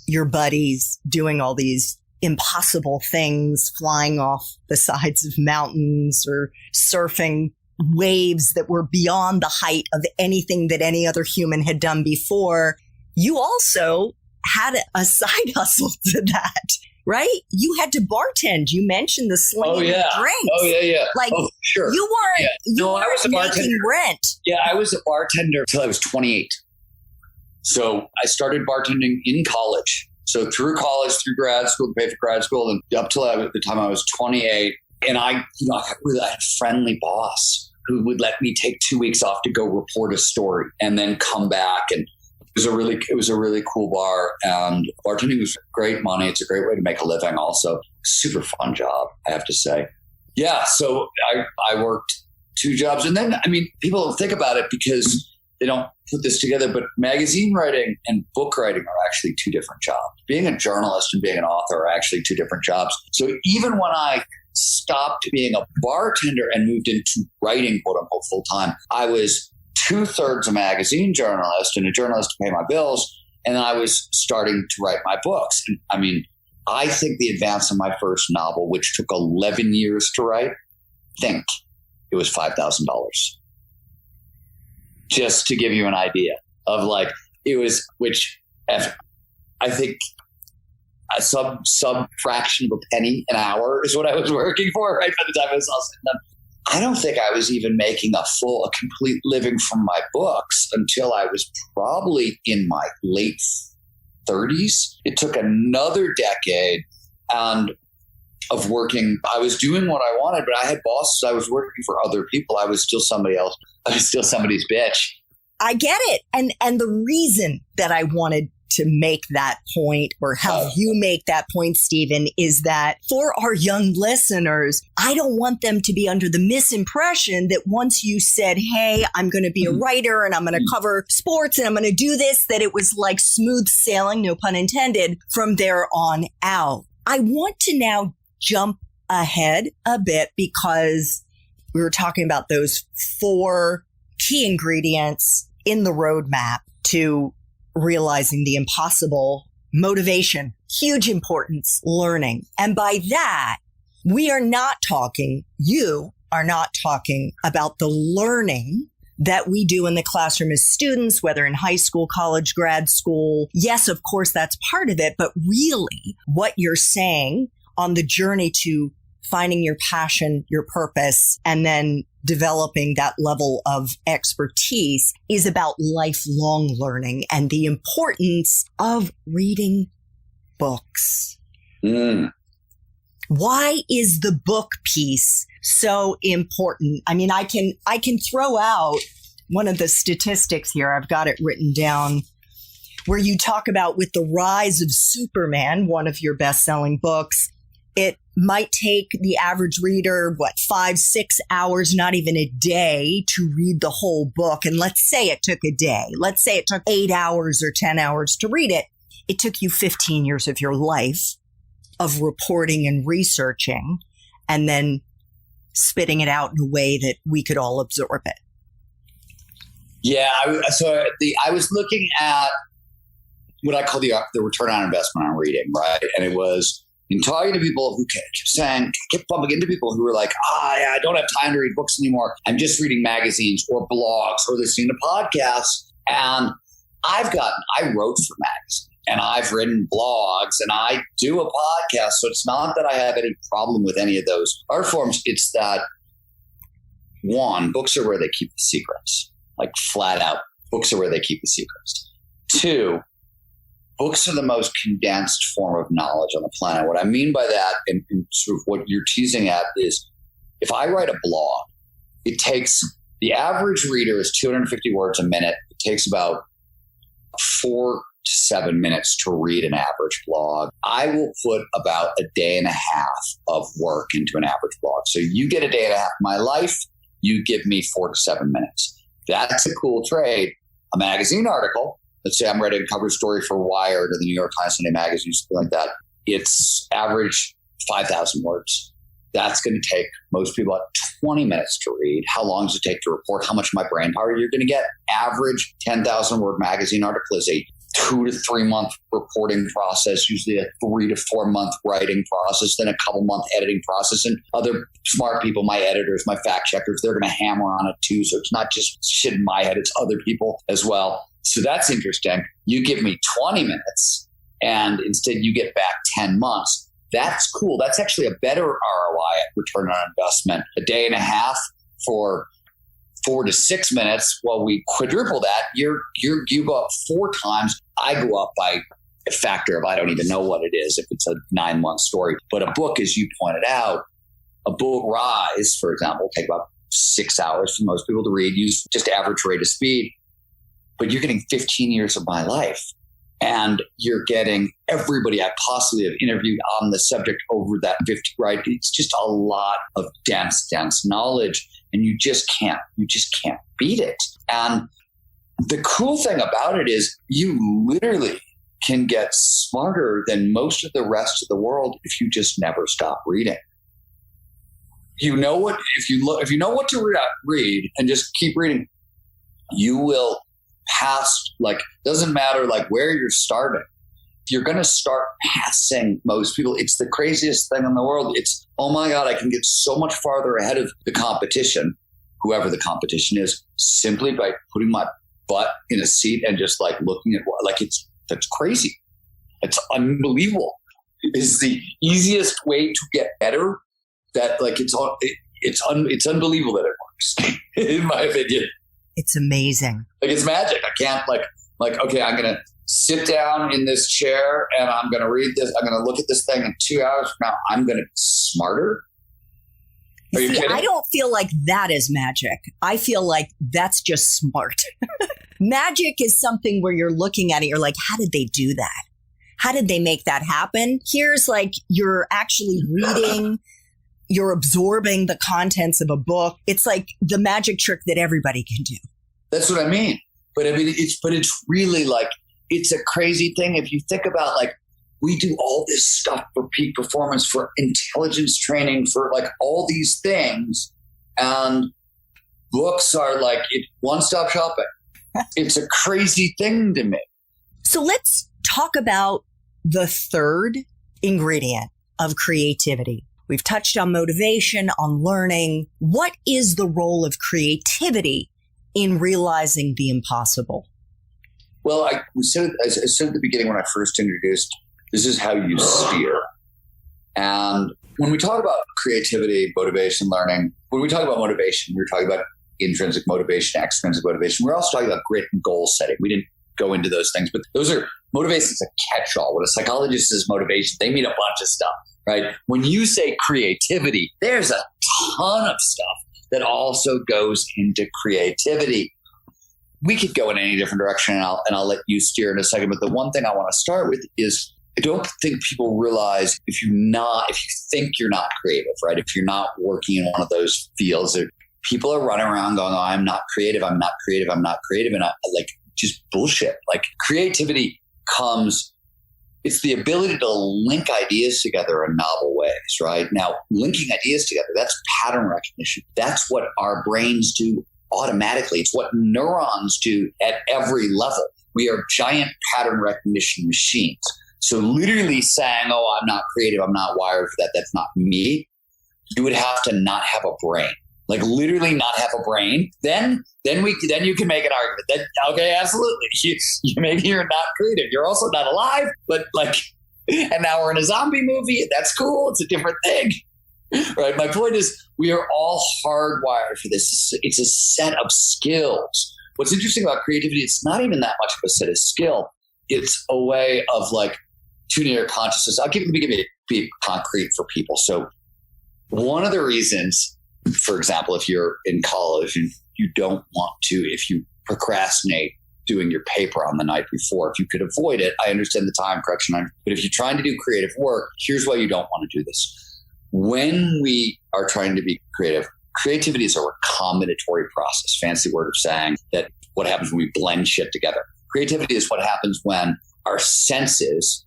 your buddies doing all these impossible things, flying off the sides of mountains or surfing waves that were beyond the height of anything that any other human had done before, you also had a side hustle to that, right? You had to bartend. You mentioned the slinging of drinks. Oh, yeah. Sure. You weren't making rent. Yeah, I was a bartender until I was 28. So I started bartending in college. So through college, through grad school, to pay for grad school, and up till the time I was 28. And I had a friendly boss who would let me take 2 weeks off to go report a story and then come back. And it was a really cool bar, and bartending was great money. It's a great way to make a living also. Super fun job, I have to say. Yeah. So I worked 2 jobs, and then, people don't think about it because they don't put this together, but magazine writing and book writing are actually 2 different jobs. Being a journalist and being an author are actually 2 different jobs. So even when I stopped being a bartender and moved into writing, quote unquote, full time, I was 2/3 a magazine journalist and a journalist to pay my bills. And then I was starting to write my books. And I think the advance of my first novel, which took 11 years to write, think it was $5,000. Just to give you an idea of like, it was, which I think some fraction of a penny an hour is what I was working for right by the time I was all said and done. I don't think I was even making a complete living from my books until I was probably in my late 30s. It took another decade of working. I was doing what I wanted, but I had bosses. I was working for other people. I was still somebody else. I was still somebody's bitch. I get it. And the reason that I wanted to make that point, or have you make that point, Steven, is that for our young listeners, I don't want them to be under the misimpression that once you said, hey, I'm going to be a writer and I'm going to cover sports and I'm going to do this, that it was like smooth sailing, no pun intended, from there on out. I want to now jump ahead a bit because we were talking about those 4 key ingredients in the roadmap to realizing the impossible: motivation, huge importance, learning. And by that, you are not talking about the learning that we do in the classroom as students, whether in high school, college, grad school. Yes, of course, that's part of it. But really, what you're saying on the journey to finding your passion, your purpose, and then developing that level of expertise is about lifelong learning and the importance of reading books. Why is the book piece so important? I mean, I can throw out one of the statistics here. I've got it written down, where you talk about with the rise of Superman, one of your best-selling books, it might take the average reader, 5-6 hours, not even a day, to read the whole book. And let's say it took a day. Let's say it took 8 hours or 10 hours to read it. It took you 15 years of your life of reporting and researching and then spitting it out in a way that we could all absorb it. Yeah. I was looking at what I call the return on investment on reading, right? And it was in talking to people who kept bumping into people who were like, I don't have time to read books anymore. I'm just reading magazines or blogs or listening to podcasts. And I wrote for magazines and I've written blogs and I do a podcast. So it's not that I have any problem with any of those art forms. It's that, one, books are where they keep the secrets, like flat out. Books are where they keep the secrets. 2, books are the most condensed form of knowledge on the planet. What I mean by that, and sort of what you're teasing at, is if I write a blog, it takes, the average reader is 250 words a minute. It takes about 4 to 7 minutes to read an average blog. I will put about a day and a half of work into an average blog. So you get a day and a half of my life, you give me 4 to 7 minutes. That's a cool trade. A magazine article, let's say I'm writing a cover story for Wired or the New York Times Sunday Magazine, something like that. It's average 5,000 words. That's going to take most people about 20 minutes to read. How long does it take to report? How much of my brain power you're going to get? Average 10,000 word magazine article is a 2 to 3 month reporting process, usually a 3 to 4 month writing process, then a couple month editing process. And other smart people, my editors, my fact checkers, they're going to hammer on it too. So it's not just shit in my head, it's other people as well. So that's interesting. You give me 20 minutes and instead you get back 10 months. That's cool. That's actually a better ROI at return on investment. A day and a half for 4 to 6 minutes. Well, we quadruple that. You go up 4 times. I go up by a factor of, I don't even know what it is if it's a 9-month story. But a book, as you pointed out, a book Rise, for example, take about 6 hours for most people to read, use just average rate of speed. But you're getting 15 years of my life. And you're getting everybody I possibly have interviewed on the subject over that 50, right? It's just a lot of dense knowledge. And you just can't beat it. And the cool thing about it is you literally can get smarter than most of the rest of the world if you just never stop reading. If you know what to read and just keep reading, you will pass, like, doesn't matter like where you're starting. you're going to start passing most people. It's the craziest thing in the world. It's, oh my God, I can get so much farther ahead of the competition, whoever the competition is, simply by putting my butt in a seat and just like looking at that's crazy. It's unbelievable. It's the easiest way to get better. That like it's unbelievable that it works, in my opinion. It's amazing. Like it's magic. I can't like okay, I'm gonna sit down in this chair and I'm gonna read this. I'm gonna look at this thing in 2 hours from now. I'm gonna be smarter. Are you kidding? I don't feel like that is magic. I feel like that's just smart. Magic is something where you're looking at it, you're like, how did they do that? How did they make that happen? Here's like, you're actually reading, you're absorbing the contents of a book. It's like the magic trick that everybody can do. That's what I mean. But I mean, it's really like, it's a crazy thing. If you think about like, we do all this stuff for peak performance, for intelligence training, for like all these things. And books are like one-stop shopping. It's a crazy thing to me. So let's talk about the third ingredient of creativity. We've touched on motivation, on learning. What is the role of creativity in realizing the impossible? Well, I said at the beginning when I first introduced, this is how you steer. And when we talk about creativity, motivation, learning, when we talk about motivation, we're talking about intrinsic motivation, extrinsic motivation. We're also talking about grit and goal setting. We didn't go into those things, but those are motivation is a catch-all. When a psychologist says motivation, they mean a bunch of stuff, right? When you say creativity, there's a ton of stuff that also goes into creativity. We could go in any different direction, and I'll let you steer in a second. But the one thing I want to start with is I don't think people realize if you think you're not creative, right? If you're not working in one of those fields, people are running around going, oh, I'm not creative. I'm not creative. I'm not creative. And I like just bullshit. Like creativity comes, it's the ability to link ideas together in novel ways, right? Now, linking ideas together, that's pattern recognition. That's what our brains do automatically. It's what neurons do at every level. We are giant pattern recognition machines. So literally saying, oh, I'm not creative, I'm not wired for that, that's not me, you would have to not have a brain. Like literally not have a brain. Then you can make an argument that, okay, absolutely. Maybe you're not creative. You're also not alive, but like, and now we're in a zombie movie. That's cool. It's a different thing. Right. My point is we are all hardwired for this. It's a set of skills. What's interesting about creativity, it's not even that much of a set of skill. It's a way of like tuning your consciousness. Let me be concrete for people. So one of the reasons, for example, if you're in college and you don't want to, if you procrastinate doing your paper on the night before, if you could avoid it, I understand the time correction. But if you're trying to do creative work, here's why you don't want to do this. When we are trying to be creative, creativity is a recombinatory process, fancy word of saying that what happens when we blend shit together. Creativity is what happens when our senses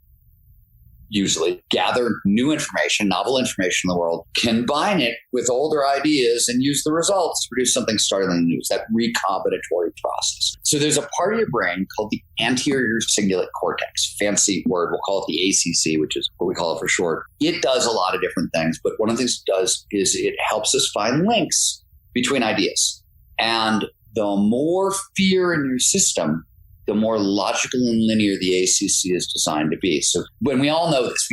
usually gather new information, novel information in the world, combine it with older ideas and use the results to produce something startling new. It's that recombinatory process. So there's a part of your brain called the anterior cingulate cortex. Fancy word, we'll call it the ACC, which is what we call it for short. It does a lot of different things, but one of the things it does is it helps us find links between ideas. And the more fear in your system, the more logical and linear the ACC is designed to be. So when we all know this,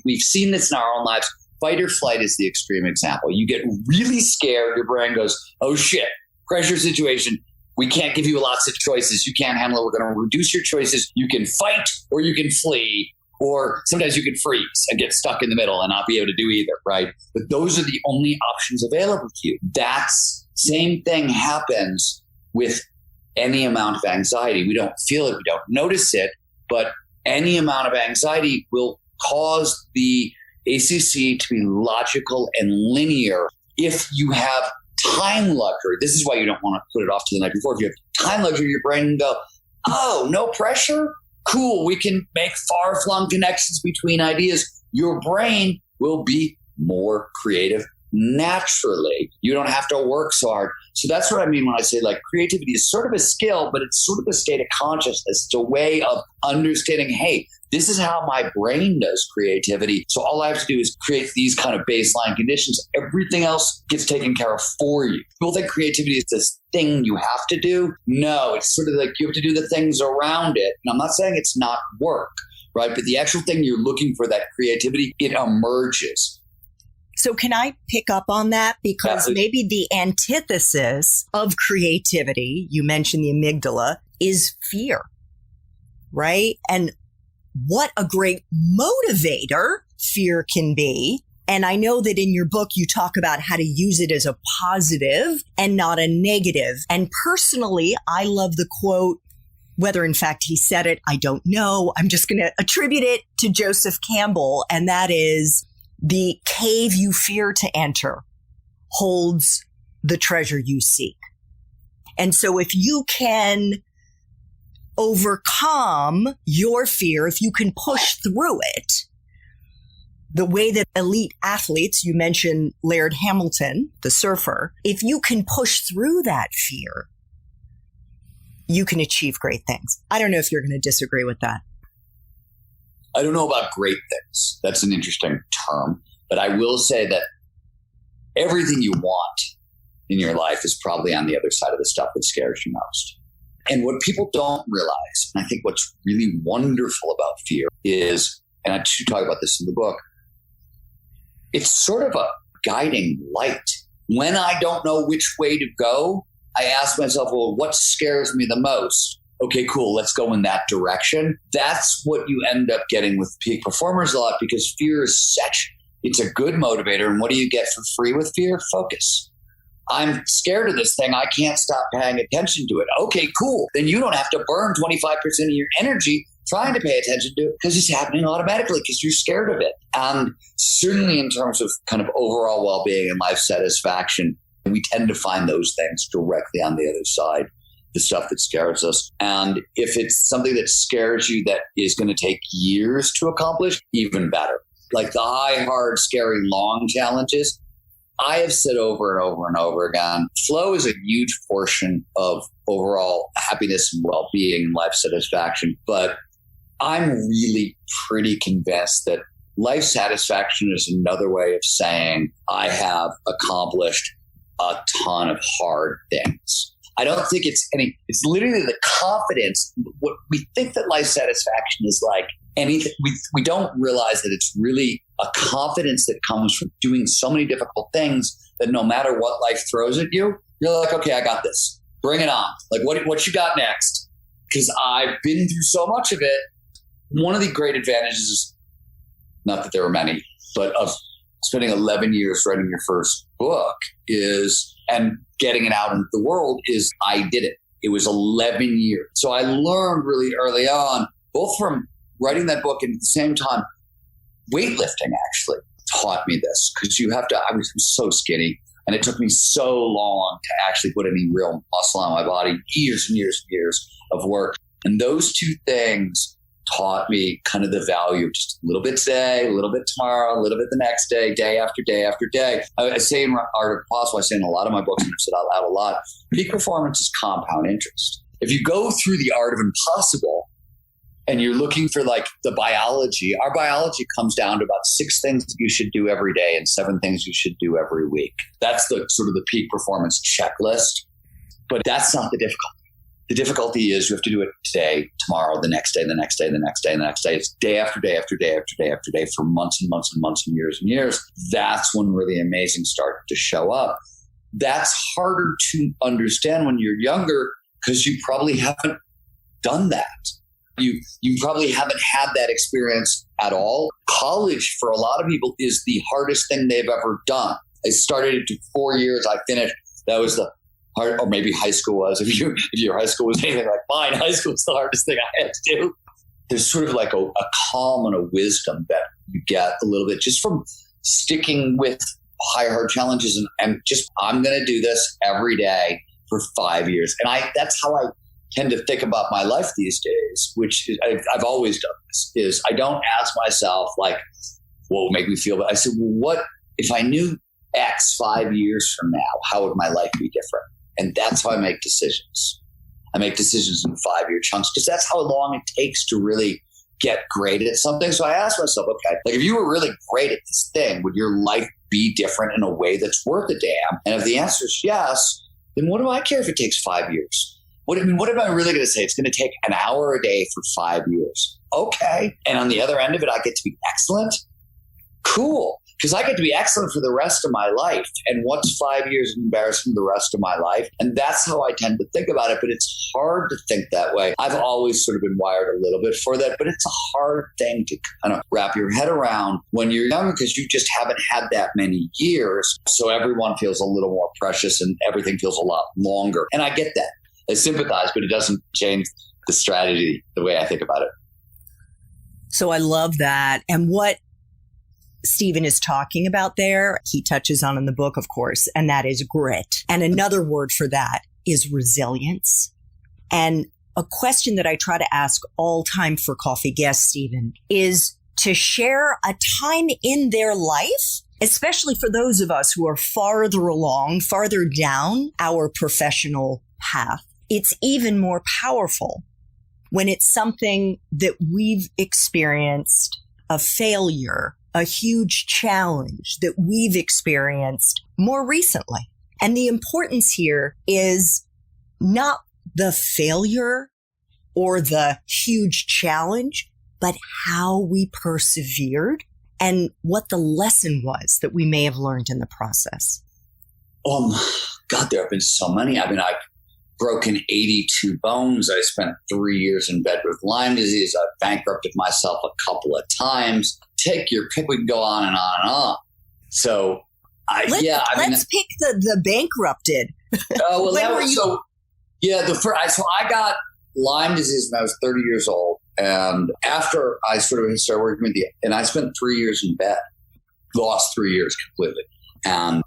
we've seen this in our own lives. Fight or flight is the extreme example. You get really scared. Your brain goes, oh shit, pressure situation. We can't give you lots of choices. You can't handle it. We're going to reduce your choices. You can fight or you can flee, or sometimes you can freeze and get stuck in the middle and not be able to do either, right? But those are the only options available to you. That's same thing happens with any amount of anxiety. We don't feel it. We don't notice it. But any amount of anxiety will cause the ACC to be logical and linear. If you have time luxury, this is why you don't want to put it off to the night before. If you have time luxury, your brain can go, oh, no pressure? Cool. We can make far-flung connections between ideas. Your brain will be more creative naturally. You don't have to work so hard. So that's what I mean when I say like creativity is sort of a skill, but it's sort of a state of consciousness. It's a way of understanding, hey, this is how my brain does creativity. So all I have to do is create these kind of baseline conditions. Everything else gets taken care of for you. People think creativity is this thing you have to do. No, it's sort of like you have to do the things around it. And I'm not saying it's not work, right? But the actual thing you're looking for, that creativity, it emerges. So can I pick up on that? Because maybe the antithesis of creativity, you mentioned the amygdala, is fear, right? And what a great motivator fear can be. And I know that in your book, you talk about how to use it as a positive and not a negative. And personally, I love the quote, whether in fact he said it, I don't know. I'm just going to attribute it to Joseph Campbell. And that is, the cave you fear to enter holds the treasure you seek. And so if you can overcome your fear, if you can push through it, the way that elite athletes, you mentioned Laird Hamilton, the surfer, if you can push through that fear, you can achieve great things. I don't know if you're going to disagree with that. I don't know about great things. That's an interesting term. But I will say that everything you want in your life is probably on the other side of the stuff that scares you most. And what people don't realize, and I think what's really wonderful about fear is, and I do talk about this in the book, it's sort of a guiding light. When I don't know which way to go, I ask myself, well, what scares me the most? Okay, cool, let's go in that direction. That's what you end up getting with peak performers a lot, because fear is it's a good motivator. And what do you get for free with fear? Focus. I'm scared of this thing. I can't stop paying attention to it. Okay, cool. Then you don't have to burn 25% of your energy trying to pay attention to it, because it's happening automatically because you're scared of it. And certainly in terms of kind of overall well-being and life satisfaction, we tend to find those things directly on the other side, the stuff that scares us. And if it's something that scares you that is going to take years to accomplish, even better. Like the high, hard, scary, long challenges, I have said over and over and over again, flow is a huge portion of overall happiness and well-being and life satisfaction. But I'm really pretty convinced that life satisfaction is another way of saying I have accomplished a ton of hard things. I don't think it's literally the confidence. What we think that life satisfaction is like anything, we don't realize that it's really a confidence that comes from doing so many difficult things that no matter what life throws at you, you're like, okay, I got this. Bring it on. Like, what you got next? Because I've been through so much of it. One of the great advantages, not that there were many, but of spending 11 years writing your first book and getting it out into the world is I did it. It was 11 years. So I learned really early on, both from writing that book and at the same time, weightlifting actually taught me this, because I was so skinny and it took me so long to actually put any real muscle on my body, years and years and years of work. And those two things taught me kind of the value of just a little bit today, a little bit tomorrow, a little bit the next day, day after day after day. I say in Art of Possible, I say in a lot of my books, and I've said out loud a lot, peak performance is compound interest. If you go through the Art of Impossible and you're looking for like the biology, our biology comes down to about 6 things that you should do every day and 7 things you should do every week. That's the sort of the peak performance checklist, but that's not the difficulty. The difficulty is you have to do it today, tomorrow, the next day, the next day, the next day, the next day. It's day after day after day after day after day for months and months and months and years. That's when really amazing start to show up. That's harder to understand when you're younger because you probably haven't done that. You probably haven't had that experience at all. College for a lot of people is the hardest thing they've ever done. I started it to 4 years. I finished. That was the hard, or maybe high school was. If your high school was anything like mine, high school was the hardest thing I had to do. There's sort of like a calm and a wisdom that you get a little bit just from sticking with hard challenges and just, I'm going to do this every day for 5 years. And that's how I tend to think about my life these days, which is, I've always done this, is I don't ask myself like, what will make me feel better? I said, well, what if I knew X 5 years from now, how would my life be different? And that's how I make decisions. I make decisions in 5-year chunks because that's how long it takes to really get great at something. So I asked myself, okay, like if you were really great at this thing, would your life be different in a way that's worth a damn? And if the answer is yes, then what do I care if it takes 5 years? What am I really going to say? It's going to take an hour a day for 5 years. Okay. And on the other end of it, I get to be excellent. Cool. Because I get to be excellent for the rest of my life. And what's 5 years of embarrassment the rest of my life? And that's how I tend to think about it. But it's hard to think that way. I've always sort of been wired a little bit for that. But it's a hard thing to kind of wrap your head around when you're young because you just haven't had that many years. So everyone feels a little more precious and everything feels a lot longer. And I get that. I sympathize, but it doesn't change the strategy, the way I think about it. So I love that. And what Steven is talking about there, he touches on in the book, of course, and that is grit. And another word for that is resilience. And a question that I try to ask all Time for Coffee guests, Steven, is to share a time in their life, especially for those of us who are farther along, farther down our professional path. It's even more powerful when it's something that we've experienced, a failure, a huge challenge that we've experienced more recently. And the importance here is not the failure or the huge challenge, but how we persevered and what the lesson was that we may have learned in the process. God, there have been so many. I mean, I've broken 82 bones. I spent 3 years in bed with Lyme disease. I bankrupted myself a couple of times. Take your pick. We can go on and on and on. So, let's pick the bankrupted. Oh, well, that was so. Yeah, so I got Lyme disease when I was 30 years old, and after I sort of started working with and I spent 3 years in bed, lost 3 years completely, and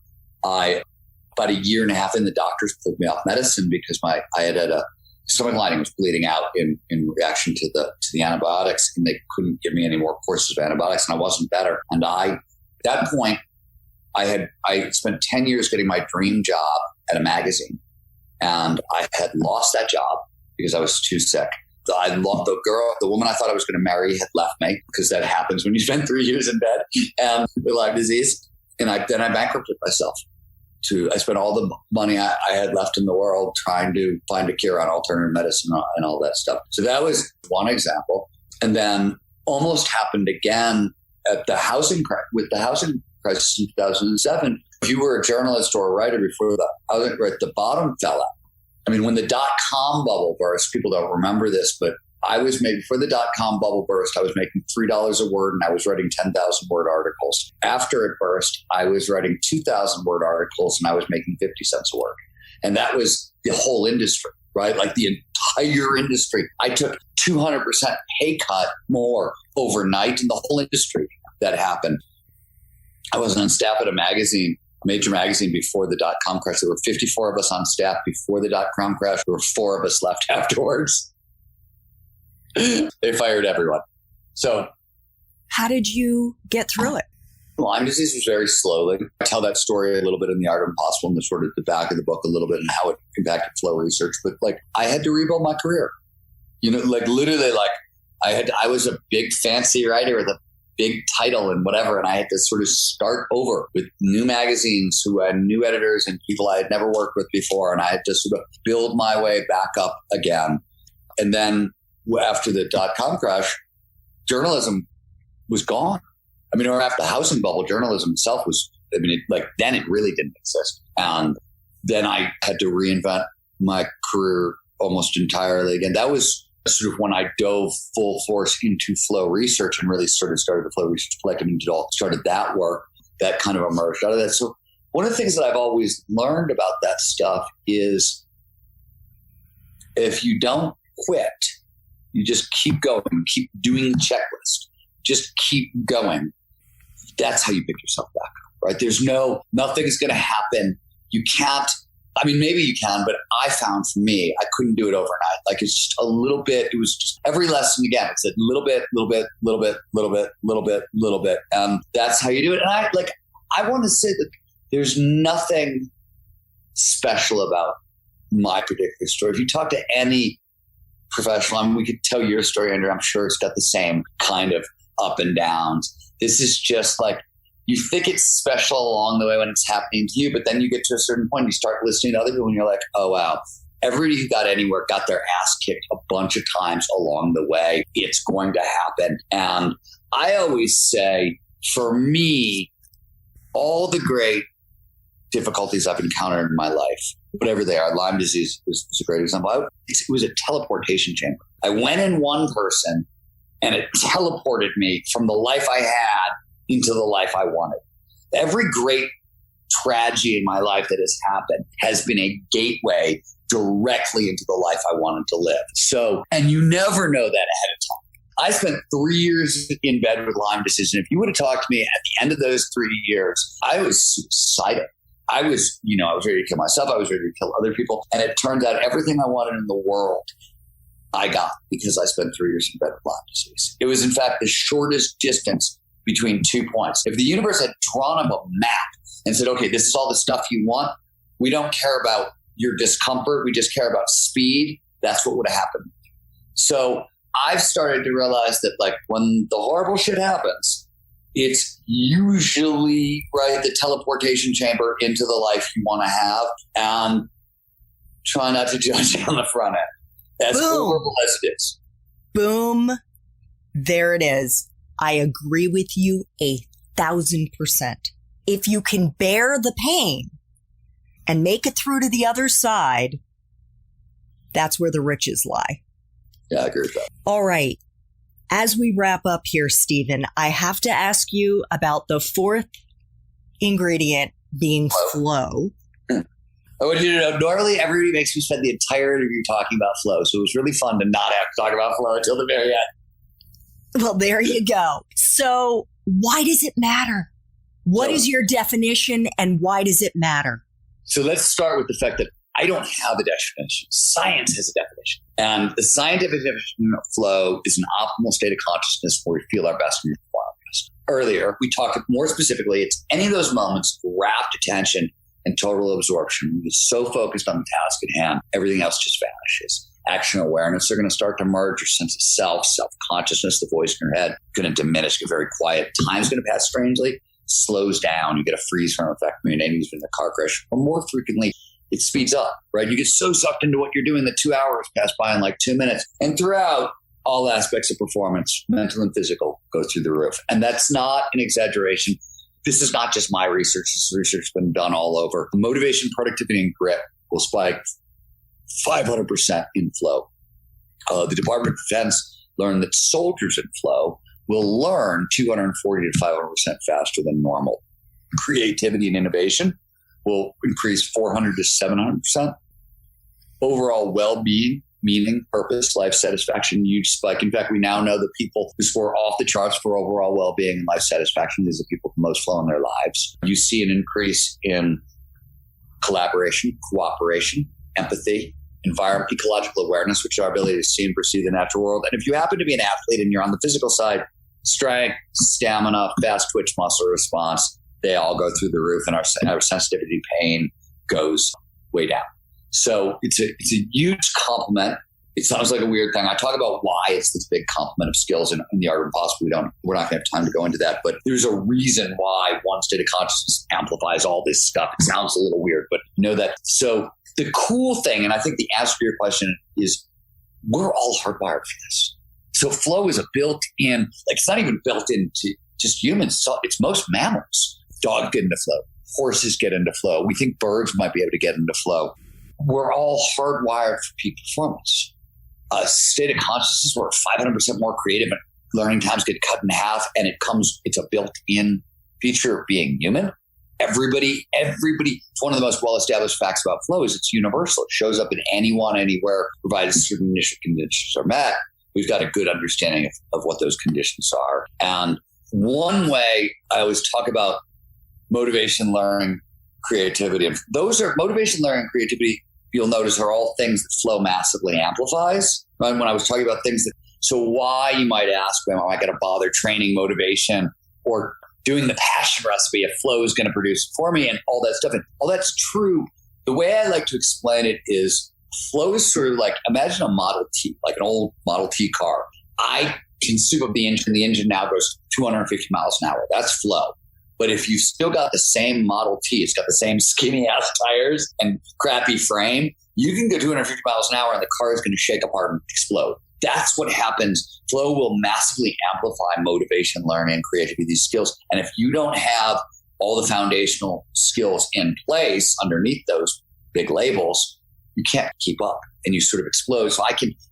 about a year and a half in, the doctors pulled me off medicine because I had a stomach lining was bleeding out in reaction to the antibiotics, and they couldn't give me any more courses of antibiotics, and I wasn't better. And at that point, I spent 10 years getting my dream job at a magazine, and I had lost that job because I was too sick. The woman I thought I was going to marry had left me, because that happens when you spend 3 years in bed with Lyme disease, and then I bankrupted myself. I spent all the money I had left in the world trying to find a cure on alternative medicine and all that stuff. So that was one example. And then almost happened again with the housing crisis in 2007. If you were a journalist or a writer before the bottom fell out. I mean, when the dot-com bubble burst, people don't remember this, but before the dot-com bubble burst, I was making $3 a word, and I was writing 10,000 word articles. After it burst, I was writing 2,000 word articles, and I was making 50 cents a word. And that was the whole industry, right? Like the entire industry. I took 200% pay cut more overnight in the whole industry. That happened. I was on staff at a major magazine before the dot-com crash. There were 54 of us on staff before the dot-com crash. There were 4 of us left afterwards. They fired everyone. So how did you get through it? Lyme disease was very slowly. I tell that story a little bit in The Art of Impossible, and sort of the back of the book a little bit, and how it impacted flow research. But I had to rebuild my career. Literally, I was a big fancy writer with a big title and whatever, and I had to sort of start over with new magazines who had new editors and people I had never worked with before, and I had to sort of build my way back up again. And then after the dot-com crash, journalism was gone. I mean, or after the housing bubble, journalism itself was, then it really didn't exist. And then I had to reinvent my career almost entirely again. That was sort of when I dove full force into flow research and really sort of started the Flow Research Collective and started that work that kind of emerged out of that. So one of the things that I've always learned about that stuff is if you don't quit, you just keep going, keep doing the checklist, just keep going. That's how you pick yourself back up, right? Nothing's going to happen. You can't, maybe you can, but I found for me, I couldn't do it overnight. It's just a little bit, it was just every lesson again. It's a little bit. And that's how you do it. And I want to say that there's nothing special about my particular story. If you talk to any professional, I mean, we could tell your story, Andrew. I'm sure it's got the same kind of up and downs. This is just like, you think it's special along the way when it's happening to you, but then you get to a certain point, you start listening to other people and you're like, oh, wow. Everybody who got anywhere got their ass kicked a bunch of times along the way. It's going to happen. And I always say, for me, all the great difficulties I've encountered in my life, whatever they are, Lyme disease was a great example. It was a teleportation chamber. I went in one person and it teleported me from the life I had into the life I wanted. Every great tragedy in my life that has happened has been a gateway directly into the life I wanted to live. So, and you never know that ahead of time. I spent 3 years in bed with Lyme disease. And if you would have talked to me at the end of those 3 years, I was suicidal. I was ready to kill myself. I was ready to kill other people. And it turned out everything I wanted in the world, I got because I spent 3 years in bed with Lyme disease. It was, in fact, the shortest distance between 2 points. If the universe had drawn up a map and said, okay, this is all the stuff you want, we don't care about your discomfort, we just care about speed, that's what would have happened. So I've started to realize that, like, when the horrible shit happens, it's usually, right, the teleportation chamber into the life you want to have, and try not to judge on the front end. As horrible as it is. Boom. There it is. I agree with you 1,000%. If you can bear the pain and make it through to the other side, that's where the riches lie. Yeah, I agree with that. All right. As we wrap up here, Steven, I have to ask you about the fourth ingredient being flow. I want you to know, normally everybody makes me spend the entire interview talking about flow. So it was really fun to not have to talk about flow until the very end. Well, there you go. So why does it matter? What is your definition and why does it matter? So let's start with the fact that I don't have a definition. Science has a definition. And the scientific definition of flow is an optimal state of consciousness where we feel our best and perform our best. Earlier, we talked more specifically, it's any of those moments of rapt attention and total absorption. You're so focused on the task at hand, everything else just vanishes. Action awareness are going to start to merge. Your sense of self, self-consciousness, the voice in your head, going to diminish, get very quiet. Time's going to pass strangely, slows down. You get a freeze frame effect. I mean, even in a car crash, or more frequently, it speeds up, right? You get so sucked into what you're doing that 2 hours pass by in like 2 minutes. And throughout, all aspects of performance, mental and physical, go through the roof. And that's not an exaggeration. This is not just my research. This research has been done all over. Motivation, productivity, and grit will spike 500% in flow. The Department of Defense learned that soldiers in flow will learn 240 to 500% faster than normal. Creativity and innovation will increase 400 to 700%. Overall well-being, meaning, purpose, life satisfaction, huge spike. In fact, we now know that people who score off the charts for overall well-being and life satisfaction, these are people with the most flow in their lives. You see an increase in collaboration, cooperation, empathy, environment, ecological awareness, which is our ability to see and perceive the natural world. And if you happen to be an athlete and you're on the physical side, strength, stamina, fast twitch muscle response, they all go through the roof, and our sensitivity to pain goes way down. So it's a huge compliment. It sounds like a weird thing. I talk about why it's this big complement of skills in the art of impossible. We're not going to have time to go into that, but there's a reason why one state of consciousness amplifies all this stuff. It sounds a little weird, but know that. So the cool thing, and I think the answer to your question is, we're all hardwired for this. So flow is a built-in, like it's not even built into just humans. So it's most mammals. Dogs get into flow. Horses get into flow. We think birds might be able to get into flow. We're all hardwired for peak performance. A state of consciousness where 500% more creative and learning times get cut in half, and it's a built-in feature of being human. Everybody, it's one of the most well-established facts about flow is it's universal. It shows up in anyone, anywhere, provided certain initial conditions are met. We've got a good understanding of what those conditions are. And one way I always talk about motivation, learning, creativity. And those are motivation, learning, and creativity, you'll notice, are all things that flow massively amplifies. Right? When I was talking about things so why, you might ask, am I going to bother training motivation or doing the passion recipe if flow is going to produce it for me and all that stuff? And all that's true The way I like to explain it is flow is sort of like, imagine a Model T, like an old Model T car. I can soup up the engine. The engine now goes 250 miles an hour. That's flow. But if you still got the same Model T, it's got the same skinny ass tires and crappy frame, you can go 250 miles an hour and the car is going to shake apart and explode. That's what happens. Flow will massively amplify motivation, learning, creativity, these skills. And if you don't have all the foundational skills in place underneath those big labels, you can't keep up and you sort of explode. So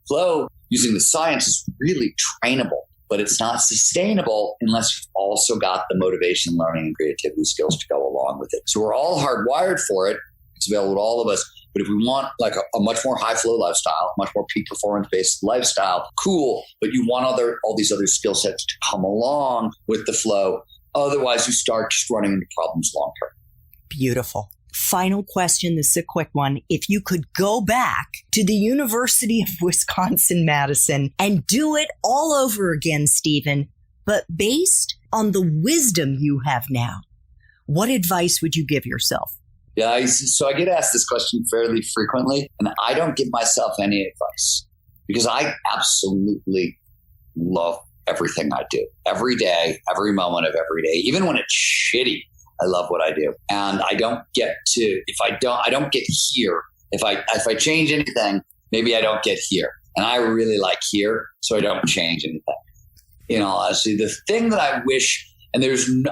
flow using the science is really trainable, but it's not sustainable unless you've also got the motivation, learning, and creativity skills to go along with it. So we're all hardwired for it. It's available to all of us. But if we want like a much more high flow lifestyle, much more peak performance based lifestyle, cool. But you want all these other skill sets to come along with the flow. Otherwise, you start just running into problems long term. Beautiful. Final question. This is a quick one. If you could go back to the University of Wisconsin-Madison and do it all over again, Steven, but based on the wisdom you have now, what advice would you give yourself? Yeah, so I get asked this question fairly frequently, and I don't give myself any advice because I absolutely love everything I do. Every day, every moment of every day, even when it's shitty, I love what I do. And I don't get to, I don't get here. If I change anything, maybe I don't get here. And I really like here, so I don't change anything. You know, honestly, the thing that I wish, and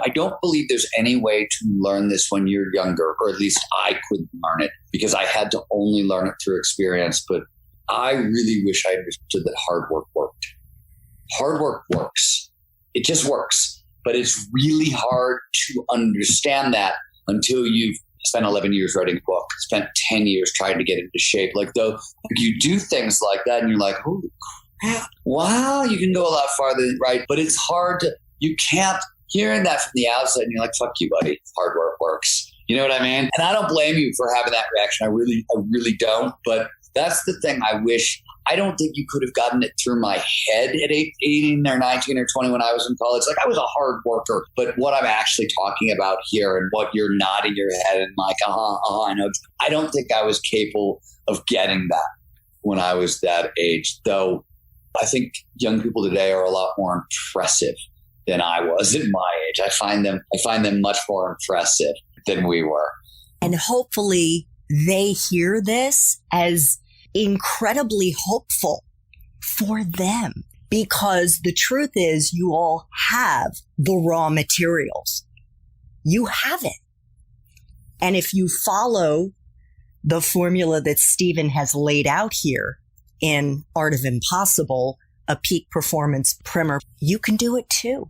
I don't believe there's any way to learn this when you're younger, or at least I couldn't learn it because I had to only learn it through experience. But I really wish I understood that hard work worked. Hard work works. It just works. But it's really hard to understand that until you've spent 11 years writing a book, spent 10 years trying to get into shape. Like you do things like that and you're like, holy crap, wow, you can go a lot farther, right? But it's hard you can't, hearing that from the outside and you're like, fuck you, buddy. Hard work works. You know what I mean? And I don't blame you for having that reaction. I really don't. But that's the thing I wish. I don't think you could have gotten it through my head at 18 or 19 or 20 when I was in college. Like I was a hard worker, but what I'm actually talking about here and what you're nodding your head and like, I know. I don't think I was capable of getting that when I was that age, though I think young people today are a lot more impressive than I was at my age. I find them much more impressive than we were. And hopefully they hear this as incredibly hopeful for them, because the truth is you all have the raw materials. You have it. And if you follow the formula that Steven has laid out here in Art of Impossible, a peak performance primer, you can do it too.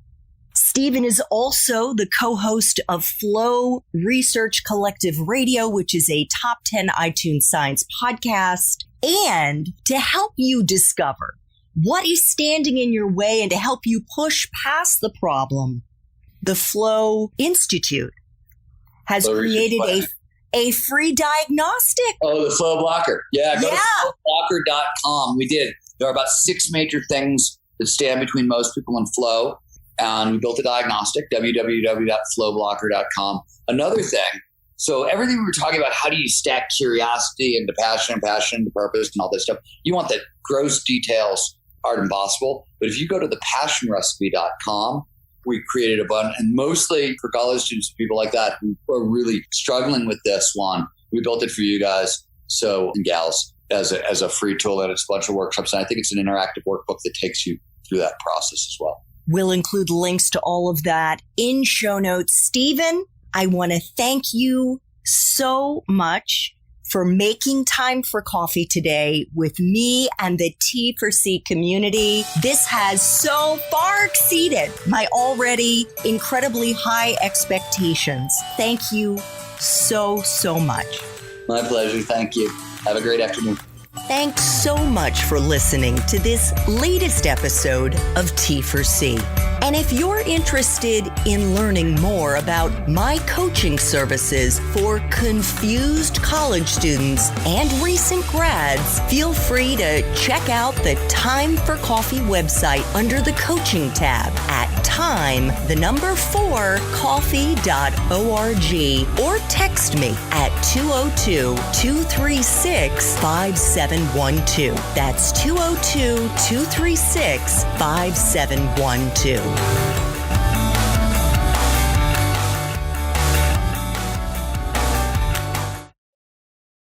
Steven is also the co-host of Flow Research Collective Radio, which is a top 10 iTunes science podcast. And to help you discover what is standing in your way and to help you push past the problem, the Flow Institute has created a free diagnostic. Oh, the Flow Blocker. Yeah, go to flowblocker.com. We did. There are about 6 major things that stand between most people and flow. And we built a diagnostic, www.flowblocker.com. Another thing, so everything we were talking about, how do you stack curiosity into passion into purpose and all this stuff? You want the gross details, Art Impossible. But if you go to thepassionrecipe.com, we created a bunch, and mostly for college students and people like that who are really struggling with this one, we built it for you guys and gals as a free tool, and it's a bunch of workshops. And I think it's an interactive workbook that takes you through that process as well. We'll include links to all of that in show notes. Steven, I want to thank you so much for making time for coffee today with me and the T4C community. This has so far exceeded my already incredibly high expectations. Thank you so much. My pleasure. Thank you. Have a great afternoon. Thanks so much for listening to this latest episode of T4C. And if you're interested in learning more about my coaching services for confused college students and recent grads, feel free to check out the Time for Coffee website under the coaching tab at time, the number 4, coffee.org, or text me at 202-236-5712. That's 202-236-5712.